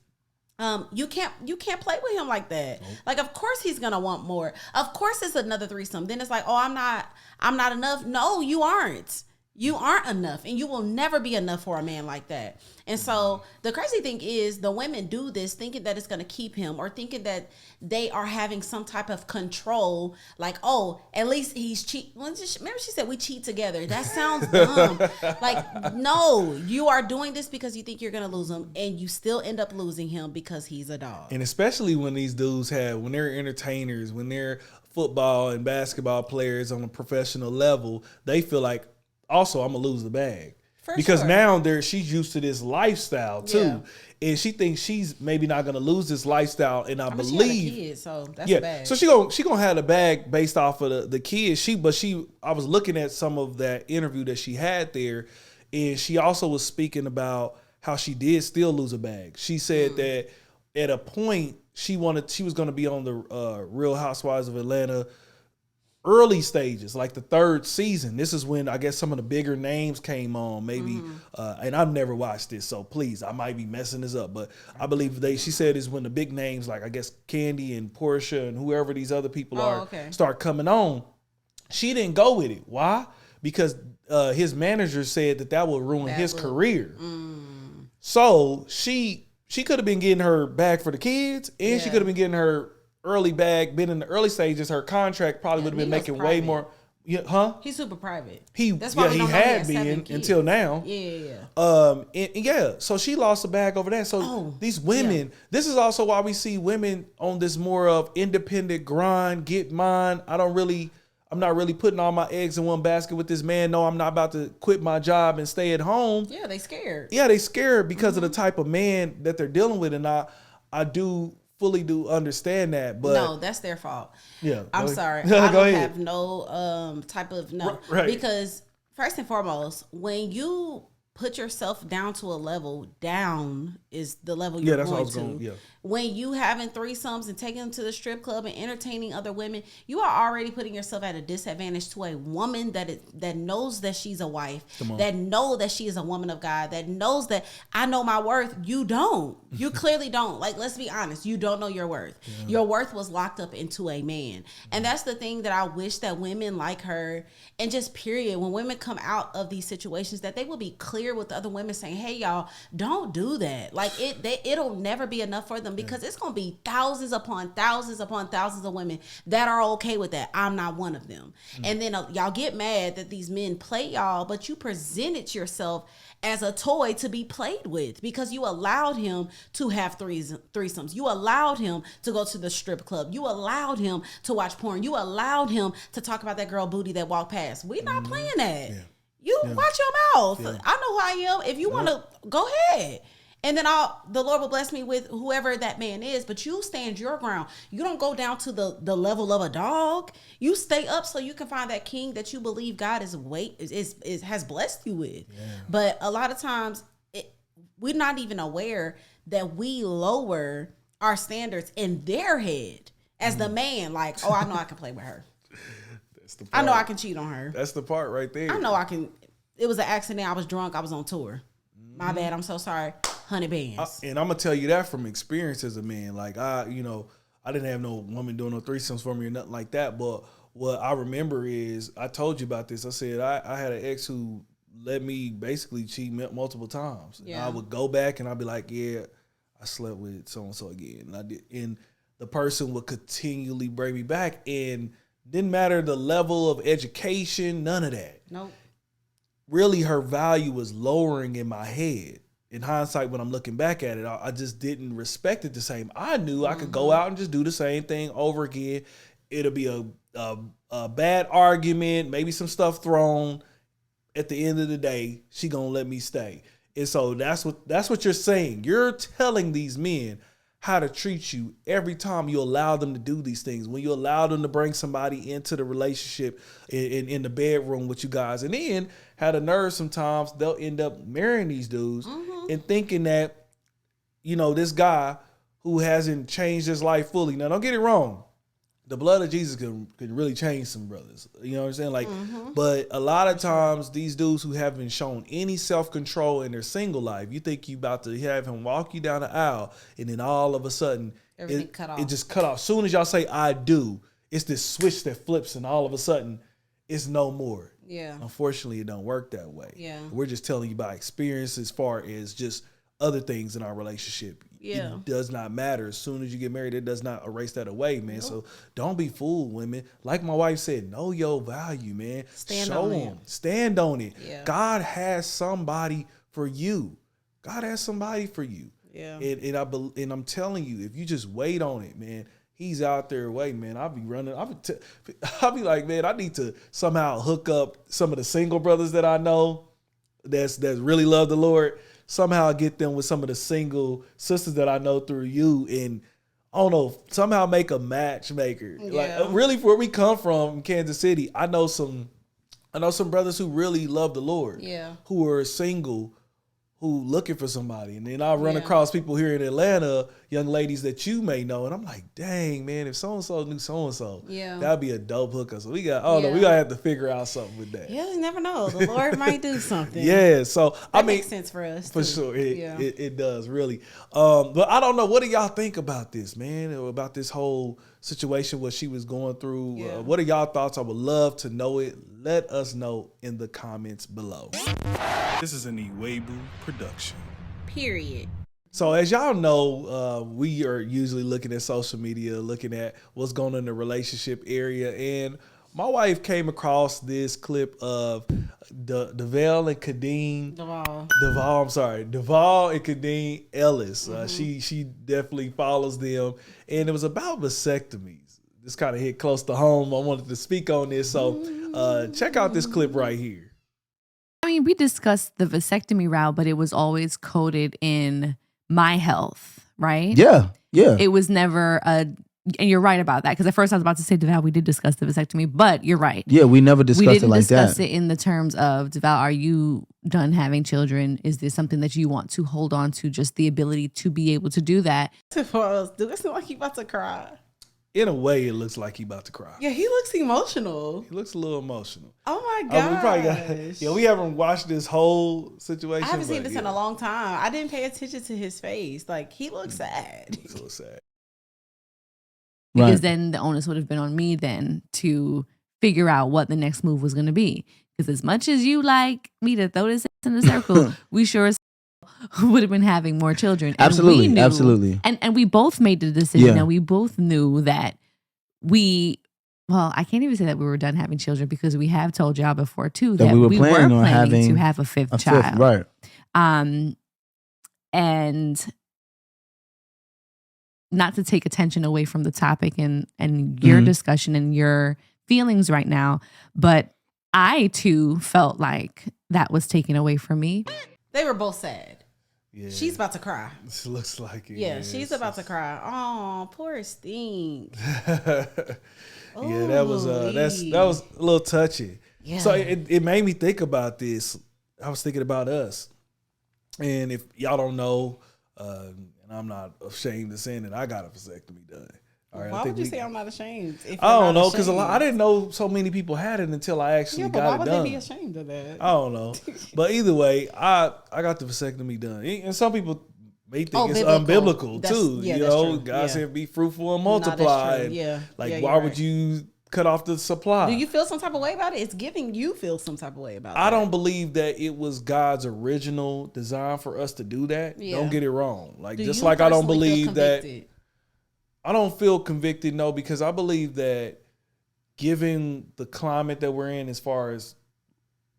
Speaker 2: you can't play with him like that. Nope. Like, of course he's gonna want more. Of course it's another threesome. Then it's like, oh, I'm not enough. No, you aren't. You aren't enough, and you will never be enough for a man like that. And so the crazy thing is, the women do this thinking that it's going to keep him, or thinking that they are having some type of control. Like, oh, at least he's cheat. Remember, she said we cheat together. That sounds dumb. Like, no, you are doing this because you think you're going to lose him, and you still end up losing him because he's a dog.
Speaker 1: And especially when these dudes when they're entertainers, when they're football and basketball players on a professional level, they feel like, also, I'm gonna lose the bag. Because now she's used to this lifestyle too, and she thinks she's maybe not gonna lose this lifestyle. And I believe
Speaker 2: she had a kid, so that's a bag.
Speaker 1: So she gonna have the bag based off of the kids. I was looking at some of that interview that she had there, and she also was speaking about how she did still lose a bag. She said that at a point she was gonna be on the Real Housewives of Atlanta early stages, like the third season. This is when I guess some of the bigger names came on, maybe. And I've never watched this, so please, I might be messing this up, but I believe she said is when the big names, like I guess Candy and Portia and whoever these other people start coming on. She didn't go with it. Why? Because his manager said that would ruin his career. So she could have been getting her bag for the kids, and she could have been getting her early bag. Been in the early stages, her contract probably would have been making way more.
Speaker 2: He's super private.
Speaker 1: That's why he had been until now. So she lost a bag over that. So these women, this is also why we see women on this more of independent grind, get mine. I'm not really putting all my eggs in one basket with this man. No, I'm not about to quit my job and stay at home.
Speaker 2: Yeah, they scared.
Speaker 1: Yeah, they scared because of the type of man that they're dealing with. And I do fully do understand that. But
Speaker 2: no, that's their fault.
Speaker 1: Yeah.
Speaker 2: I'm sorry. I
Speaker 1: Go
Speaker 2: don't
Speaker 1: ahead.
Speaker 2: have no type of
Speaker 1: Right.
Speaker 2: Because first and foremost, when you put yourself down to a level, down is the level you're
Speaker 1: that's what I
Speaker 2: going
Speaker 1: was
Speaker 2: to.
Speaker 1: going, yeah.
Speaker 2: When you having threesomes and taking them to the strip club and entertaining other women, you are already putting yourself at a disadvantage to a woman that knows that she's a wife, that know that she is a woman of God, that knows that I know my worth. You don't. You clearly don't. Like, let's be honest. You don't know your worth. Yeah. Your worth was locked up into a man. And that's the thing that I wish that women like her, and just period, when women come out of these situations, that they will be clear with other women saying, hey, y'all, don't do that. Like, it'll never be enough for them, because it's going to be thousands upon thousands upon thousands of women that are okay with that. I'm not one of them. And then y'all get mad that these men play y'all, but you presented yourself as a toy to be played with, because you allowed him to have threesomes. You allowed him to go to the strip club. You allowed him to watch porn. You allowed him to talk about that girl booty that walked past. We're not playing that. Yeah. You watch your mouth. Yeah. I know who I am. If you want to, go ahead. And then the Lord will bless me with whoever that man is. But you stand your ground. You don't go down to the level of a dog. You stay up so you can find that king that you believe God has blessed you with. Yeah. But a lot of times we're not even aware that we lower our standards in their head as the man. Like, oh, I know I can play with her. That's the part. I know I can cheat on her.
Speaker 1: That's the part right there.
Speaker 2: I know I can. It was an accident. I was drunk. I was on tour. My bad. I'm so sorry. 100 bands.
Speaker 1: And I'm gonna tell you that from experience as a man. Like I didn't have no woman doing no threesomes for me or nothing like that. But what I remember is, I told you about this. I said I had an ex who let me basically cheat multiple times. Yeah. And I would go back and I'd be like, yeah, I slept with so and so again, and I did. And the person would continually bring me back, and didn't matter the level of education, none of that.
Speaker 2: Nope.
Speaker 1: Really, her value was lowering in my head. In hindsight, when I'm looking back at it, I just didn't respect it the same. I knew I could go out and just do the same thing over again. It'll be a bad argument, maybe some stuff thrown. At the end of the day, she gonna let me stay. And so that's what you're saying. You're telling these men how to treat you every time you allow them to do these things. When you allow them to bring somebody into the relationship in the bedroom with you guys, and then had a nerve sometimes they'll end up marrying these dudes and thinking that, this guy who hasn't changed his life fully. Now, don't get it wrong. The blood of Jesus can really change some brothers. You know what I'm saying? Like, but a lot of times these dudes who haven't shown any self-control in their single life, you think you about to have him walk you down the aisle, and then all of a sudden
Speaker 2: everything cut off.
Speaker 1: It just cut off. As soon as y'all say I do, it's this switch that flips, and all of a sudden it's no more.
Speaker 2: Yeah.
Speaker 1: Unfortunately, it don't work that way.
Speaker 2: Yeah.
Speaker 1: We're just telling you by experience as far as just other things in our relationship.
Speaker 2: Yeah.
Speaker 1: It does not matter. As soon as you get married, it does not erase that away, man. Nope. So don't be fooled, women. Like my wife said, know your value, man. Show them. Stand on it.
Speaker 2: Yeah.
Speaker 1: God has somebody for you. God has somebody for you.
Speaker 2: Yeah.
Speaker 1: And I'm telling you, if you just wait on it, man, he's out there waiting, man. I'll be running. I'll be like, man, I need to somehow hook up some of the single brothers that I know that's really love the Lord. Somehow get them with some of the single sisters that I know through you, and I don't know, somehow make a matchmaker.
Speaker 2: Yeah.
Speaker 1: Like, really, where we come from in Kansas City, I know some brothers who really love the Lord.
Speaker 2: Yeah.
Speaker 1: Who are single, who looking for somebody. And then I run across people here in Atlanta, young ladies that you may know, and I'm like, dang, man, if so-and-so knew so-and-so, that'd be a dope hookup. So we got to have to figure out something with that.
Speaker 2: Yeah, you never know. The Lord might do something.
Speaker 1: Yeah, so
Speaker 2: that makes sense for us.
Speaker 1: For sure. It does, really. But I don't know. What do y'all think about this, man? About this whole situation, what she was going through?
Speaker 2: Yeah.
Speaker 1: What are y'all thoughts? I would love to know it. Let us know in the comments below. This is an Iwegbus production.
Speaker 2: Period.
Speaker 1: So as y'all know, we are usually looking at social media, looking at what's going on in the relationship area. And my wife came across this clip of Deval and Kadeen. Deval and Kadeen Ellis. She definitely follows them. And it was about vasectomies. this kind of hit close to home. I wanted to speak on this. So check out this clip right here.
Speaker 7: I mean, we discussed the vasectomy route, but it was always coded in my health, right?
Speaker 8: Yeah.
Speaker 7: It was never and you're right about that. Because at first I was about to say, DeVal, we did discuss the vasectomy, but you're right.
Speaker 8: Yeah, we never discussed it like that. We didn't
Speaker 7: discuss it in the terms of, DeVal, are you done having children? Is this something that you want to hold on to, just the ability to be able to do that?
Speaker 2: Do it seem like he about to cry?
Speaker 1: In a way, it looks like he about to cry.
Speaker 2: Yeah, he looks emotional.
Speaker 1: He looks a little emotional.
Speaker 2: Oh my god!
Speaker 1: We probably got. We haven't watched this whole situation.
Speaker 2: I haven't seen this in a long time. I didn't pay attention to his face. Like, he looks sad.
Speaker 1: He looks a little sad.
Speaker 7: Because then the onus would have been on me then to figure out what the next move was going to be. Because as much as you like me to throw this in a circle, we sure as would have been having more children. And
Speaker 8: absolutely,
Speaker 7: we knew,
Speaker 8: absolutely.
Speaker 7: And we both made the decision, and we both knew that well, I can't even say that we were done having children, because we have told y'all before too that we were planning to have a fifth child.
Speaker 8: Right.
Speaker 7: And not to take attention away from the topic and your discussion and your feelings right now, but I too felt like that was taken away from me.
Speaker 2: They were both sad.
Speaker 1: Yeah.
Speaker 2: She's about to cry.
Speaker 1: This looks like it.
Speaker 2: Yeah, she's about to cry. Oh, poor Stink.
Speaker 1: Yeah, that was a little touchy.
Speaker 2: Yeah.
Speaker 1: So it made me think about this. I was thinking about us. And if y'all don't know, and I'm not ashamed of saying that I got a vasectomy done. All right,
Speaker 2: why would you say I'm not ashamed?
Speaker 1: I don't know, because I didn't know so many people had it until I actually got it done.
Speaker 2: Why would they be ashamed of that?
Speaker 1: I don't know. But either way, I got the vasectomy done. And some people may think it's unbiblical too. God said be fruitful and multiply. And why would you cut off the supply?
Speaker 2: Do you feel some type of way about it? It's giving you feel some type of way about it.
Speaker 1: I don't believe that it was God's original design for us to do that. Yeah. Don't get it wrong. Like, just like I don't believe that. I don't feel convicted, no, because I believe that given the climate that we're in as far as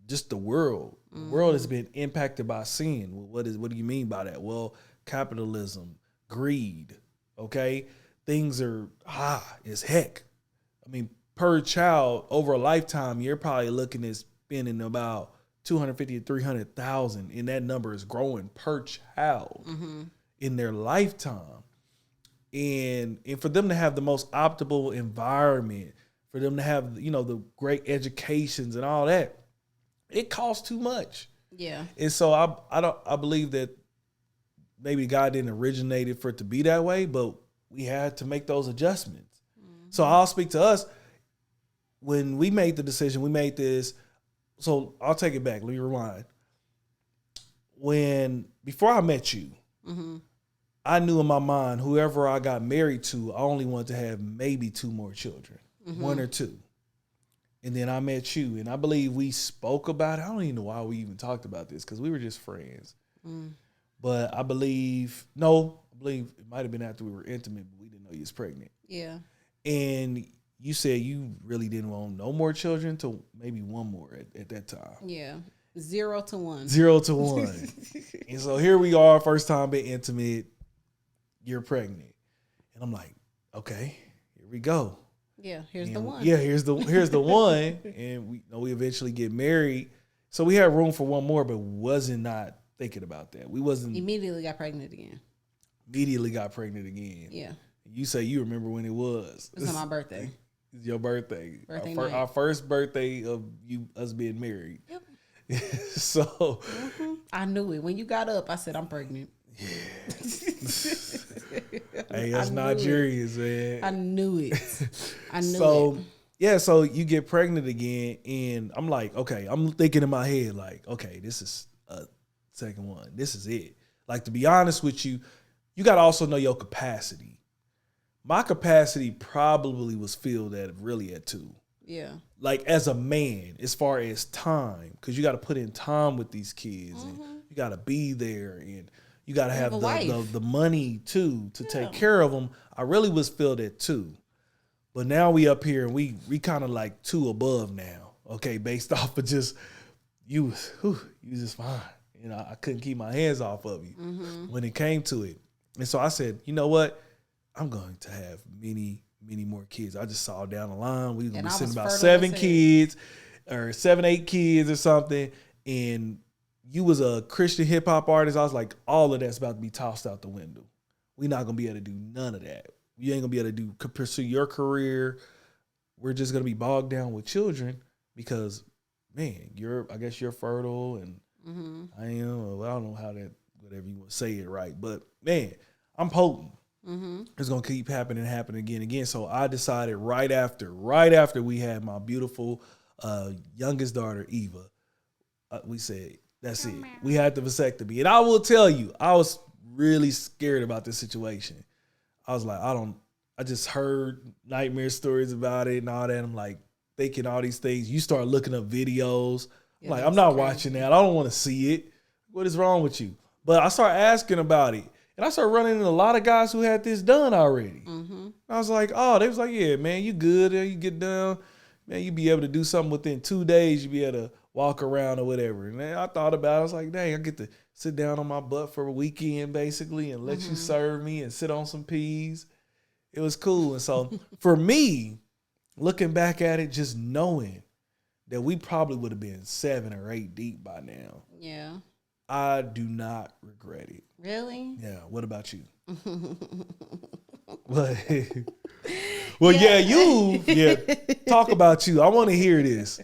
Speaker 1: just the world has been impacted by sin. What do you mean by that? Well, capitalism, greed, okay? Things are high as heck. I mean, per child over a lifetime, you're probably looking at spending about $250,000 to $300,000, and that number is growing per child in their lifetime. And for them to have the most optimal environment, for them to have, the great educations and all that, it costs too much.
Speaker 2: Yeah. And
Speaker 1: so I believe that maybe God didn't originate it for it to be that way, but we had to make those adjustments. So I'll speak to us. When we made the decision, we made this. So I'll take it back. Let me rewind. Before I met you, I knew in my mind, whoever I got married to, I only wanted to have maybe 2 more children, 1 or 2. And then I met you, and I believe we spoke about it. I don't even know why we even talked about this, because we were just friends. But I believe it might have been after we were intimate, but we didn't know you was pregnant.
Speaker 2: Yeah. And
Speaker 1: you said you really didn't want no more children, to maybe 1 more at that time.
Speaker 2: Yeah. 0 to 1.
Speaker 1: 0 to 1. And so here we are, first time being intimate. You're pregnant. And I'm like, okay, here we go.
Speaker 2: Yeah, here's the one.
Speaker 1: Yeah, here's the one. And we eventually get married. So we had room for 1 more, but wasn't not thinking about that. We wasn't
Speaker 2: immediately got pregnant again. Yeah.
Speaker 1: You say you remember when it was.
Speaker 2: It was on my birthday.
Speaker 1: It's your birthday.
Speaker 2: Night.
Speaker 1: Our first birthday of us being married.
Speaker 2: Yep.
Speaker 1: So
Speaker 2: I knew it. When you got up, I said, I'm pregnant.
Speaker 1: Yeah. Hey, that's Nigerians, man.
Speaker 2: I knew it.
Speaker 1: So yeah, so you get pregnant again, and I'm like, okay, I'm thinking in my head, like, okay, this is a second one. This is it. Like, to be honest with you, you got to also know your capacity. My capacity probably was filled at 2.
Speaker 2: Yeah.
Speaker 1: Like, as a man, as far as time, because you got to put in time with these kids, and you got to be there, and you got to have the money too to take care of them. I really was filled at 2. But now we up here and we kind of like 2 above now. Okay, based off of just you just fine. I couldn't keep my hands off of you when it came to it. And so I said, you know what? I'm going to have many, many more kids. I just saw down the line we was gonna be
Speaker 2: And I
Speaker 1: sitting
Speaker 2: was
Speaker 1: about
Speaker 2: fertile as
Speaker 1: 7
Speaker 2: hell.
Speaker 1: kids or 7, 8 kids or something. And you was a Christian hip hop artist. I was like, all of that's about to be tossed out the window. We're not gonna be able to do none of that. You ain't gonna be able to pursue your career. We're just gonna be bogged down with children because, man, I guess you're fertile and I am. I don't know how that, whatever you want to say it right, but man, I'm potent. It's gonna keep happening again and again. So I decided right after we had my beautiful youngest daughter Eva, we said that's it. We had the vasectomy, and I will tell you, I was really scared about this situation. I was like, I just heard nightmare stories about it and all that. I'm like thinking all these things. You start looking up videos. I'm like, I'm not watching that. I don't want to see it. What is wrong with you? But I started asking about it. And I started running into a lot of guys who had this done already. I was like, oh, they was like, yeah, man, you good. You get done. Man, you be able to do something within 2 days. You be able to walk around or whatever. And then I thought about it. I was like, dang, I get to sit down on my butt for a weekend basically and let you serve me and sit on some peas. It was cool. And so for me, looking back at it, just knowing that we probably would have been 7 or 8 deep by now.
Speaker 2: Yeah.
Speaker 1: I do not regret it.
Speaker 2: Really?
Speaker 1: Yeah. What about you? Well, talk about you. I want to hear this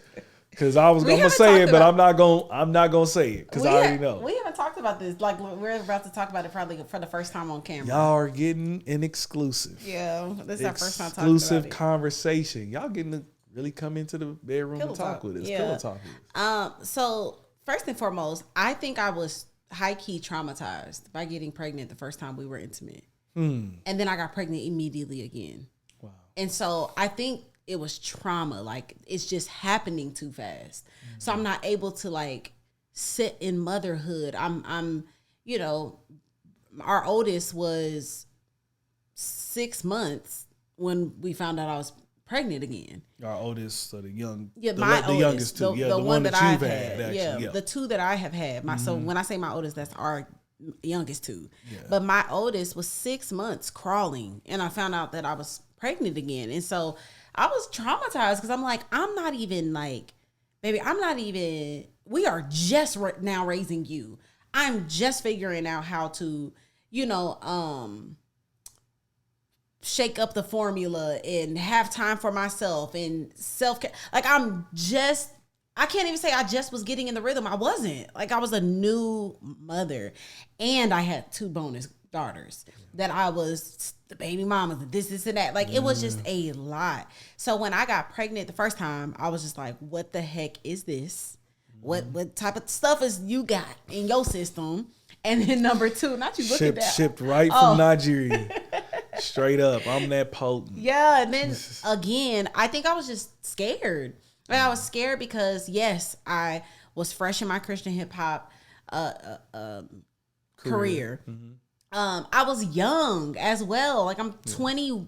Speaker 1: because I'm gonna say it, but I'm not gonna say it because I already know.
Speaker 2: We haven't talked about this. Like we're about to talk about it probably for the first time on camera.
Speaker 1: Y'all are getting an exclusive.
Speaker 2: Yeah, this is our first time talking
Speaker 1: exclusive
Speaker 2: about it.
Speaker 1: conversation. Y'all getting to really come into the bedroom and talk with us.
Speaker 2: Yeah.
Speaker 1: Pillow talk with us.
Speaker 2: So first and foremost, I think I was high-key traumatized by getting pregnant the first time we were intimate. And then I got pregnant immediately again. Wow. And so I think it was trauma. Like it's just happening too fast. So I'm not able to like sit in motherhood. I'm our oldest was 6 months when we found out I was pregnant again.
Speaker 1: Our oldest, so the
Speaker 2: the
Speaker 1: youngest two.
Speaker 2: The one that
Speaker 1: you've
Speaker 2: I've had.
Speaker 1: actually.
Speaker 2: The two that I have had. So when I say my oldest, that's our youngest two. Yeah. But my oldest was 6 months crawling, and I found out that I was pregnant again. And so I was traumatized because I'm like, I'm not even like, baby, we are just now raising you. I'm just figuring out how to, shake up the formula and have time for myself and self-care. Like I can't even say I just was getting in the rhythm. I wasn't. Like I was a new mother and I had 2 bonus daughters that I was the baby mama, this and that. Like it was just a lot. So when I got pregnant the first time, I was just like, what the heck is this? What type of stuff is you got in your system? And then number 2, not you looking down.
Speaker 1: Shipped right from Nigeria. Straight up. I'm that potent.
Speaker 2: Yeah. And then again, I think I was just scared. Like I was scared because yes, I was fresh in my Christian hip hop career. I was young as well. Like I'm 21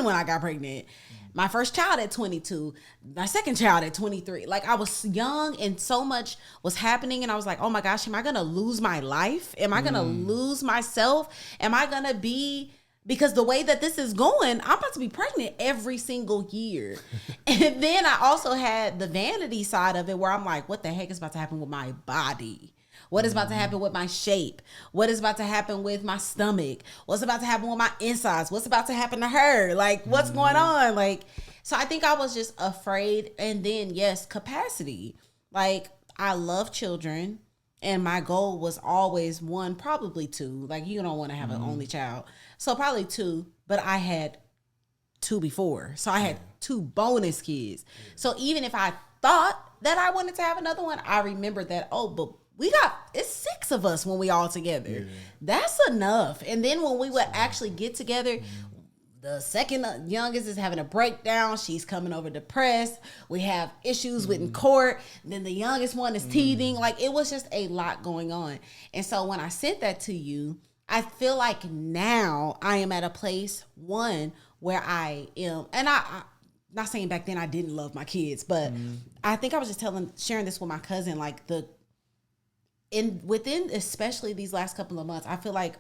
Speaker 2: when I got pregnant. My first child at 22, my second child at 23. Like I was young and so much was happening. And I was like, oh my gosh, am I going to lose my life? Am I going to lose myself? Am I going to be, because the way that this is going, I'm about to be pregnant every single year. And then I also had the vanity side of it where I'm like, what the heck is about to happen with my body? What is about to happen with my shape? What is about to happen with my stomach? What's about to happen with my insides? What's about to happen to her? Like, what's going on? Like, so I think I was just afraid. And then, yes, capacity. Like, I love children. And my goal was always 1, probably 2. Like, you don't want to have an only child. So probably 2. But I had 2 before. So I had 2 bonus kids. So even if I thought that I wanted to have another one, I remembered that, but it's 6 of us when we all together. Yeah. That's enough. And then when we would actually get together, the second youngest is having a breakdown. She's coming over depressed. We have issues with in court. Then the youngest one is teething. Like it was just a lot going on. And so when I sent that to you, I feel like now I am at a place, 1, where I am, and I not saying back then I didn't love my kids, but I think I was just sharing this with my cousin, like within especially these last couple of months, I feel like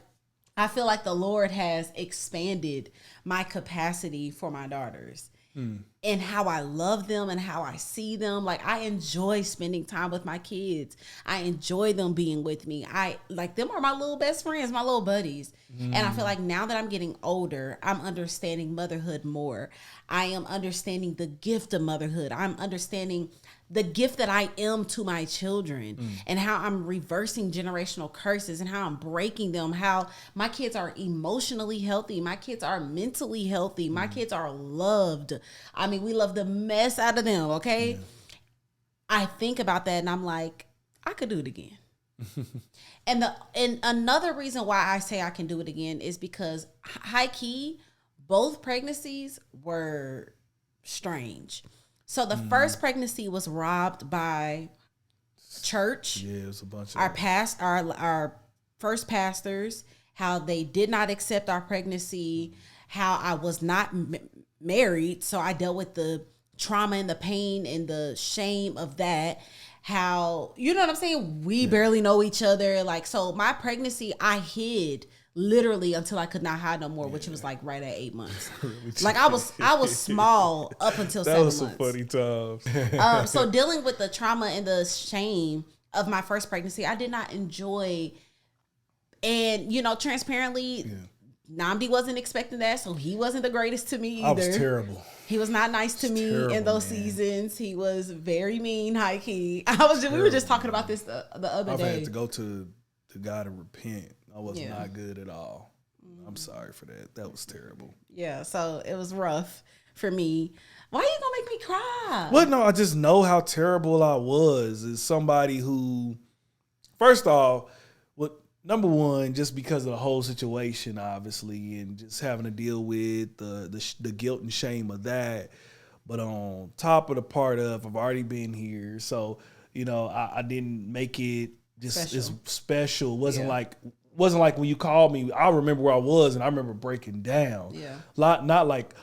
Speaker 2: I feel like the Lord has expanded my capacity for my daughters. And how I love them and how I see them. Like, I enjoy spending time with my kids. I enjoy them being with me. I like them are my little best friends, my little buddies. And I feel like now that I'm getting older, I'm understanding motherhood more. I am understanding the gift of motherhood. I'm understanding the gift that I am to my children and how I'm reversing generational curses and how I'm breaking them, how my kids are emotionally healthy. My kids are mentally healthy. My kids are loved. I mean, we love the mess out of them, okay? Yeah. I think about that and I'm like, I could do it again. And another reason why I say I can do it again is because high key, both pregnancies were strange. So the first pregnancy was robbed by church. Yeah, it was a bunch of our first pastors, how they did not accept our pregnancy, how I was not married, so I dealt with the trauma and the pain and the shame of that. How, you know what I'm saying? We barely know each other. Like, so my pregnancy, I hid literally until I could not hide no more, which was like right at 8 months. Like I was small up until 7 months. That was some funny times. So dealing with the trauma and the shame of my first pregnancy, I did not enjoy. And, you know, transparently, Namdi wasn't expecting that, so he wasn't the greatest to me either. I was terrible. He was not nice to me in those seasons. He was very mean, high key. We were just talking about this the other day.
Speaker 1: I've had to go to God and repent. I was not good at all. I'm sorry for that. That was terrible.
Speaker 2: Yeah, so it was rough for me. Why are you gonna make me cry?
Speaker 1: Well, no, I just know how terrible I was. As somebody who, first off, number one, just because of the whole situation, obviously, and just having to deal with the guilt and shame of that. But on top of the part of, I've already been here, so you know, I didn't make it just as special. Wasn't like when you called me. I remember where I was, and I remember breaking down. Yeah, not like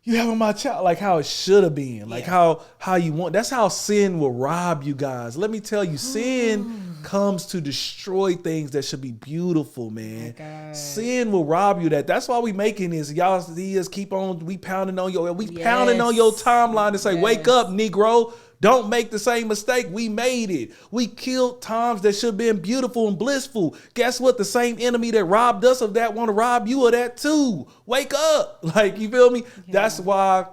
Speaker 1: you having my child, like how it should have been, like how you want. That's how sin will rob you guys. Let me tell you, sin comes to destroy things that should be beautiful, man. Oh, sin will rob you that. That's why we making this. Y'all see us keep on, we pounding on your timeline and say, wake up, Negro. Don't make the same mistake. We made it. We killed times that should have been beautiful and blissful. Guess what? The same enemy that robbed us of that want to rob you of that too. Wake up. Like, you feel me? Yeah. That's why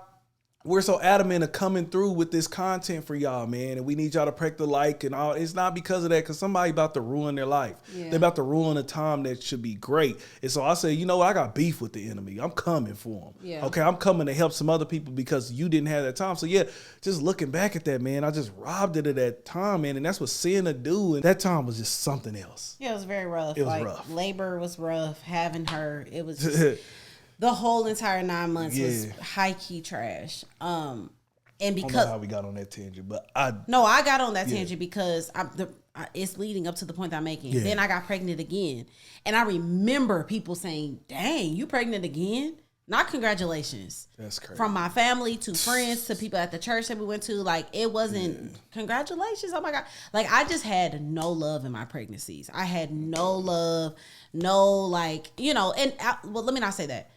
Speaker 1: we're so adamant of coming through with this content for y'all, man. And we need y'all to press the like and all. It's not because of that, because somebody about to ruin their life. Yeah. They're about to ruin a time that should be great. And so I say, you know what? I got beef with the enemy. I'm coming for them. Yeah. Okay, I'm coming to help some other people because you didn't have that time. So yeah, just looking back at that, man, I just robbed it of that time, man. And that's what sin to do. And that time was just something else.
Speaker 2: Yeah, it was very rough. It was rough. Labor was rough. Having her, it was just... The whole entire 9 months was high key trash. And because
Speaker 1: I don't know how we got on that tangent, but I
Speaker 2: got on that tangent because it's leading up to the point that I'm making. Yeah. Then I got pregnant again, and I remember people saying, "Dang, you pregnant again?" Not congratulations.
Speaker 1: That's crazy.
Speaker 2: From my family to friends to people at the church that we went to, like it wasn't congratulations. Oh my God! Like I just had no love in my pregnancies. I had no love, no like and well, let me not say that.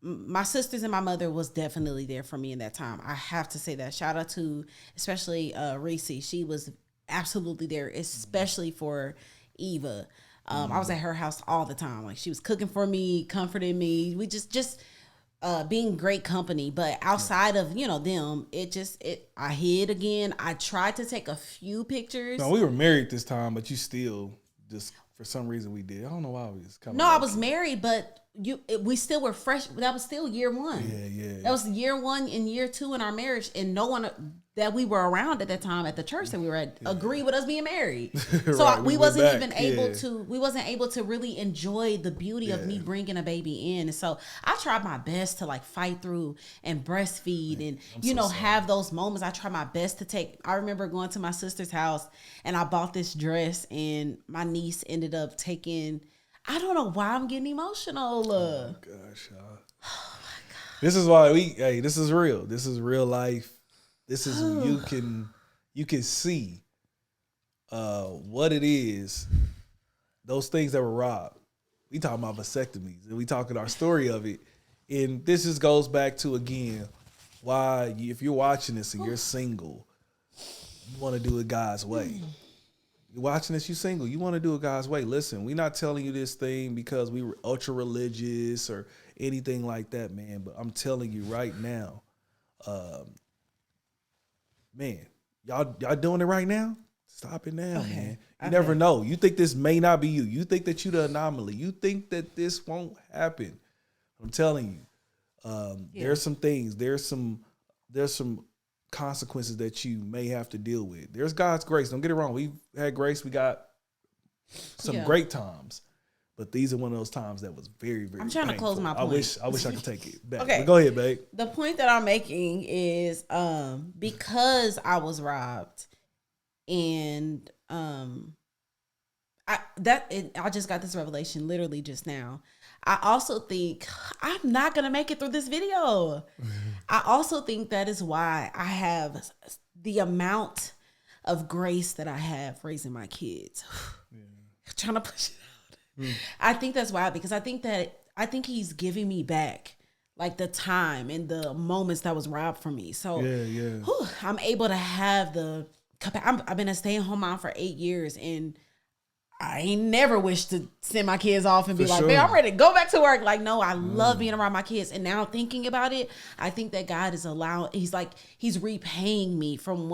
Speaker 2: My sisters and my mother was definitely there for me in that time. I have to say that. Shout out to especially Reese. She was absolutely there, especially for Eva. I was at her house all the time. Like she was cooking for me, comforting me. We just being great company. But outside of them, I hid again. I tried to take a few pictures.
Speaker 1: No, we were married this time, but you still just for some reason we did. I don't know why we was coming.
Speaker 2: No, I was married, but. We still were fresh. That was still year one.
Speaker 1: Yeah.
Speaker 2: That was year one and year two in our marriage, and no one that we were around at that time at the church that we were at agreed with us being married. So right, we wasn't even able to. We wasn't able to really enjoy the beauty of me bringing a baby in. And so I tried my best to like fight through and breastfeed and have those moments. I tried my best to take. I remember going to my sister's house and I bought this dress, and my niece ended up taking. I don't know why I'm getting emotional.
Speaker 1: Oh gosh, y'all. Oh my God. This is why this is real. This is real life. This is you can see what it is. Those things that were robbed. we talking about vasectomies, and we talking our story of it. And this just goes back to, again, why if you're watching this and you're single, you want to do it God's way. You're watching this, you single, you want to do it God's way. Listen, we're not telling you this thing because we were ultra religious or anything like that, man. But I'm telling you right now, man, y'all doing it right now? Stop it now, man. You never know. You think this may not be you. You think that you the anomaly. You think that this won't happen. I'm telling you, there's some things, there's some consequences that you may have to deal with. There's God's grace. Don't get it wrong. We've had grace. We got some great times, but these are one of those times that was very, very.
Speaker 2: I'm trying
Speaker 1: painful.
Speaker 2: to close my point.
Speaker 1: I wish I could take it back.
Speaker 2: Okay,
Speaker 1: but go ahead, babe.
Speaker 2: The point that I'm making is because I was robbed, and I just got this revelation literally just now. I also think I'm not going to make it through this video. I also think that is why I have the amount of grace that I have raising my kids. Trying to push it out. I think that's why, because I think he's giving me back like the time and the moments that was robbed from me. So I'm able to have I've been a stay-at-home mom for 8 years, and I ain't never wished to send my kids off and be like, man, I'm ready to go back to work. Like, no, I love being around my kids. And now thinking about it, I think that God is he's repaying me from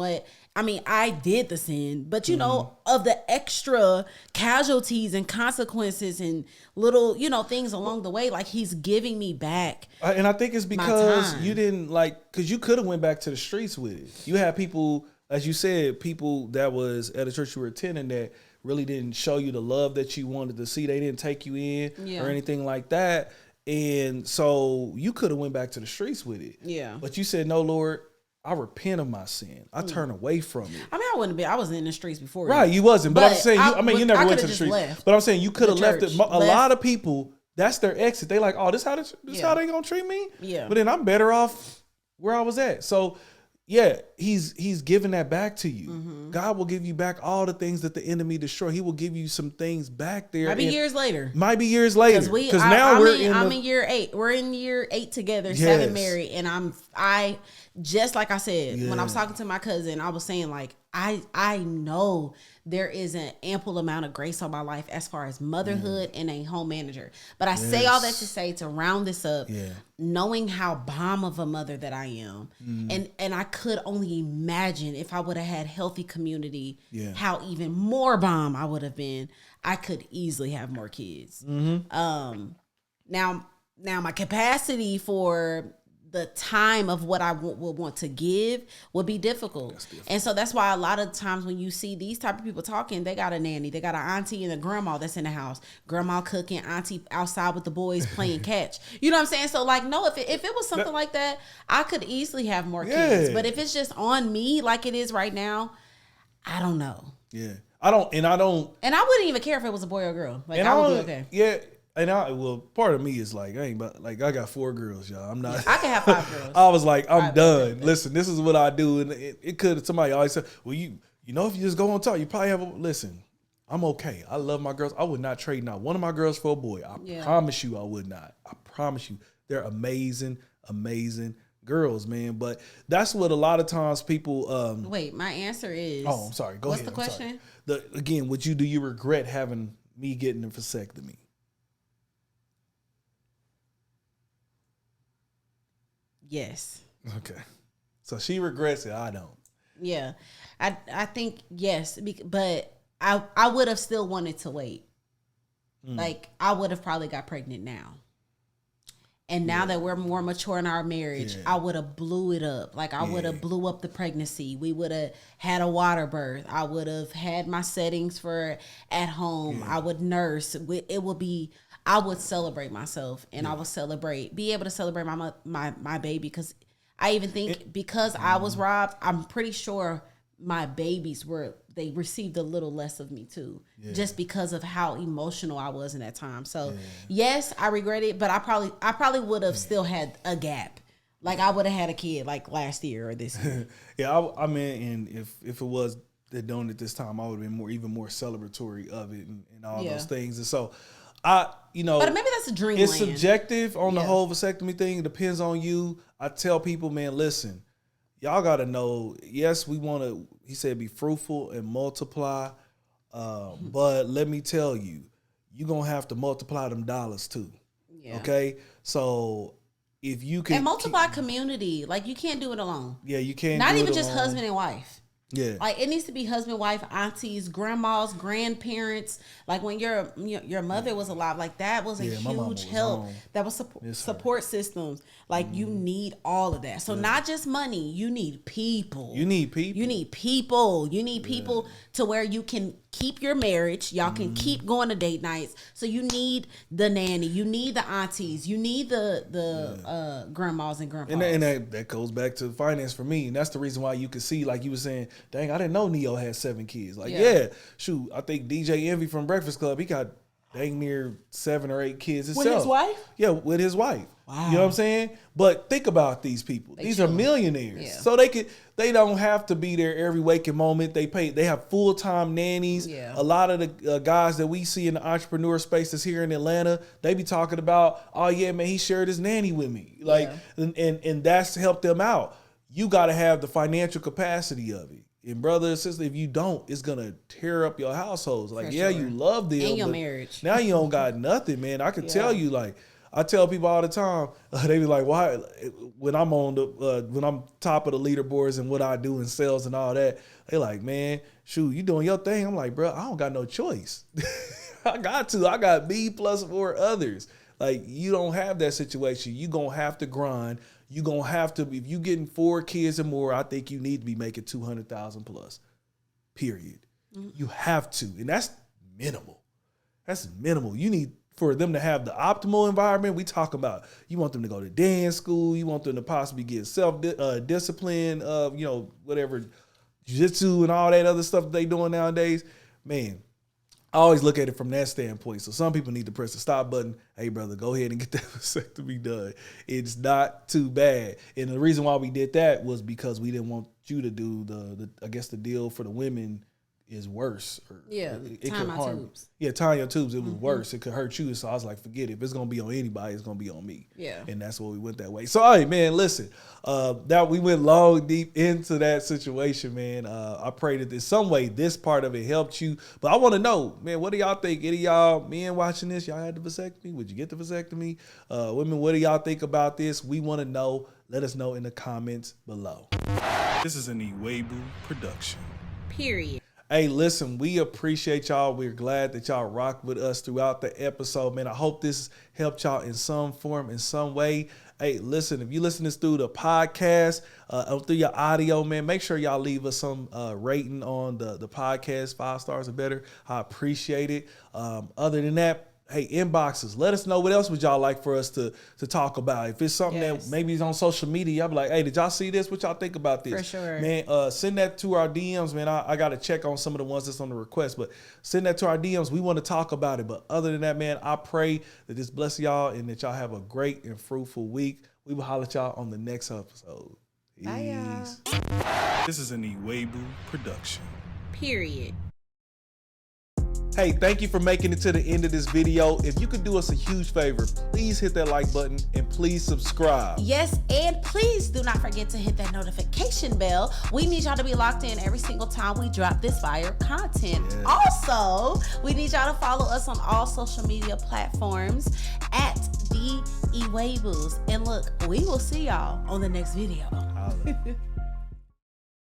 Speaker 2: I did the sin, but of the extra casualties and consequences and little, things along the way, like he's giving me back.
Speaker 1: And I think it's because you didn't because you could have went back to the streets with it. You had people, as you said, people that was at a church you were attending that really didn't show you the love that you wanted to see. They didn't take you in or anything like that. And so you could have went back to the streets with it. Yeah. But you said, no, Lord, I repent of my sin. I turn away from it.
Speaker 2: I wouldn't be. I was in the streets before.
Speaker 1: Right, you wasn't. But I'm saying, you never went to the streets. Left. But I'm saying you could have left it. A lot of people, that's their exit. They like, oh, this how they gonna treat me? Yeah. But then I'm better off where I was at. So yeah, he's giving that back to you. Mm-hmm. God will give you back all the things that the enemy destroyed. He will give you some things back there.
Speaker 2: Might be years later.
Speaker 1: Because now
Speaker 2: I'm in year 8. We're in year 8 together, 7 married, and I just like I said when I was talking to my cousin, I was saying like I know there is an ample amount of grace on my life as far as motherhood and a home manager. But I say all that to say, to round this up, knowing how bomb of a mother that I am, and I could only imagine if I would have had healthy community, how even more bomb I would have been. I could easily have more kids. Now my capacity for the time of what I would want to give would be difficult. And so that's why a lot of times when you see these type of people talking, they got a nanny, they got an auntie and a grandma that's in the house, grandma cooking, auntie outside with the boys playing catch. You know what I'm saying? So like, no, if it was something like that, I could easily have more kids. But if it's just on me like it is right now, I don't know.
Speaker 1: Yeah. I wouldn't
Speaker 2: even care if it was a boy or a girl. Like I would be okay.
Speaker 1: Yeah. And part of me is like, I got 4 girls, y'all. I'm not.
Speaker 2: I can have 5 girls.
Speaker 1: I was like, I'm done. Listen, this is what I do, and it could. Somebody always said, well, you know, if you just go on talk, you probably have. Listen, I'm okay. I love my girls. I would not trade not one of my girls for a boy. I promise you, I would not. I promise you, they're amazing, amazing girls, man. But that's what a lot of times people.
Speaker 2: Wait, my answer is.
Speaker 1: Oh, I'm sorry. Go ahead.
Speaker 2: What's the question?
Speaker 1: Again, do you regret having me getting a vasectomy?
Speaker 2: Yes.
Speaker 1: Okay. So she regrets it. I don't.
Speaker 2: Yeah. I think yes, but I would have still wanted to wait. Like I would have probably got pregnant now. And now that we're more mature in our marriage, I would have blew it up. Like I would have blew up the pregnancy. We would have had a water birth. I would have had my settings for at home. Yeah. I would nurse. I would celebrate myself, and I would be able to celebrate my baby, because I even think because I was robbed, I'm pretty sure my babies they received a little less of me too, just because of how emotional I was in that time. So yes, I regret it, but I probably would have still had a gap. Like I would have had a kid like last year or this year.
Speaker 1: I mean, and if it was doing it this time, I would have been even more celebratory of it and all those things. And so
Speaker 2: But maybe that's a dream.
Speaker 1: It's subjective on the whole vasectomy thing. It depends on you. I tell people, man, listen, y'all got to know, yes, we want to, he said, be fruitful and multiply. But let me tell you, you're going to have to multiply them dollars too. Yeah. Okay? So if you can.
Speaker 2: And multiply community. Like, you can't do it alone.
Speaker 1: Yeah, you can't.
Speaker 2: Not even just husband and wife.
Speaker 1: Yeah.
Speaker 2: Like, it needs to be husband, wife, aunties, grandmas, grandparents. Like, when your mother was alive, like, that was a huge help. That was support systems. Like, you need all of that. So not just money, you need people. You need people to where you can keep your marriage. Y'all can keep going to date nights. So you need the nanny, you need the aunties, you need the grandmas and grandpas.
Speaker 1: And that goes back to finance for me. And that's the reason why you can see, like you were saying, dang, I didn't know Neo had 7 kids. Like, shoot, I think DJ Envy from Breakfast Club, he got dang near 7 or 8 kids himself.
Speaker 2: With his wife?
Speaker 1: Yeah, with his wife.
Speaker 2: Wow.
Speaker 1: You know what I'm saying? But think about these people. These are millionaires. Yeah. So they don't have to be there every waking moment. They have full-time nannies. Yeah. A lot of the guys that we see in the entrepreneur space that's here in Atlanta, they be talking about, oh yeah, man, he shared his nanny with me. Like, and that's helped them out. You got to have the financial capacity of it. And brother and sister, if you don't, it's gonna tear up your households. Like, you love them
Speaker 2: and your marriage.
Speaker 1: Now you don't got nothing, man. I can tell you, like, I tell people all the time, they be like, why? When I'm on when I'm top of the leaderboards and what I do in sales and all that, they like, man, shoot, you doing your thing. I'm like, bro, I don't got no choice. I got me plus 4 others. Like, you don't have that situation. You gonna have to grind. You gonna have to, if you getting 4 kids or more, I think you need to be making 200,000 plus. Period. Mm-hmm. You have to, and that's minimal. That's minimal. You need for them to have the optimal environment. We talk about, you want them to go to dance school. You want them to possibly get self-discipline of, whatever, jiu-jitsu and all that other stuff that they doing nowadays. Man, I always look at it from that standpoint. So some people need to press the stop button. Hey, brother, go ahead and get that vasectomy done. It's not too bad. And the reason why we did that was because we didn't want you to do the deal for the women is worse.
Speaker 2: It tying my tubes.
Speaker 1: Yeah, tying your tubes, it was worse. It could hurt you. So I was like, forget it. If it's going to be on anybody, it's going to be on me.
Speaker 2: Yeah.
Speaker 1: And that's why we went that way. So, all right, man, listen. That we went long, deep into that situation, man. I pray that in some way this part of it helped you. But I want to know, man, what do y'all think? Any of y'all men watching this, y'all had the vasectomy? Would you get the vasectomy? Women, what do y'all think about this? We want to know. Let us know in the comments below. This is an Iwegbus production.
Speaker 2: Period.
Speaker 1: Hey, listen, we appreciate y'all. We're glad that y'all rock with us throughout the episode, man. I hope this helped y'all in some form, in some way. Hey, listen, if you listen to this through the podcast, through your audio, man, make sure y'all leave us some rating on the podcast, 5 stars or better. I appreciate it. Other than that, hey, inboxes. Let us know what else would y'all like for us to talk about. If it's something that maybe is on social media, y'all be like, hey, did y'all see this? What y'all think about this?
Speaker 2: For sure.
Speaker 1: Man, send that to our DMs, man. I got to check on some of the ones that's on the request, but send that to our DMs. We want to talk about it. But other than that, man, I pray that this bless y'all and that y'all have a great and fruitful week. We will holler at y'all on the next episode.
Speaker 2: Bye, y'all.
Speaker 1: This is an Iwegbus production.
Speaker 2: Period.
Speaker 1: Hey, thank you for making it to the end of this video. If you could do us a huge favor, please hit that like button and please subscribe.
Speaker 2: Yes, and please do not forget to hit that notification bell. We need y'all to be locked in every single time we drop this fire content. Yes. Also, we need y'all to follow us on all social media platforms at the Iwegbus. And look, we will see y'all on the next video.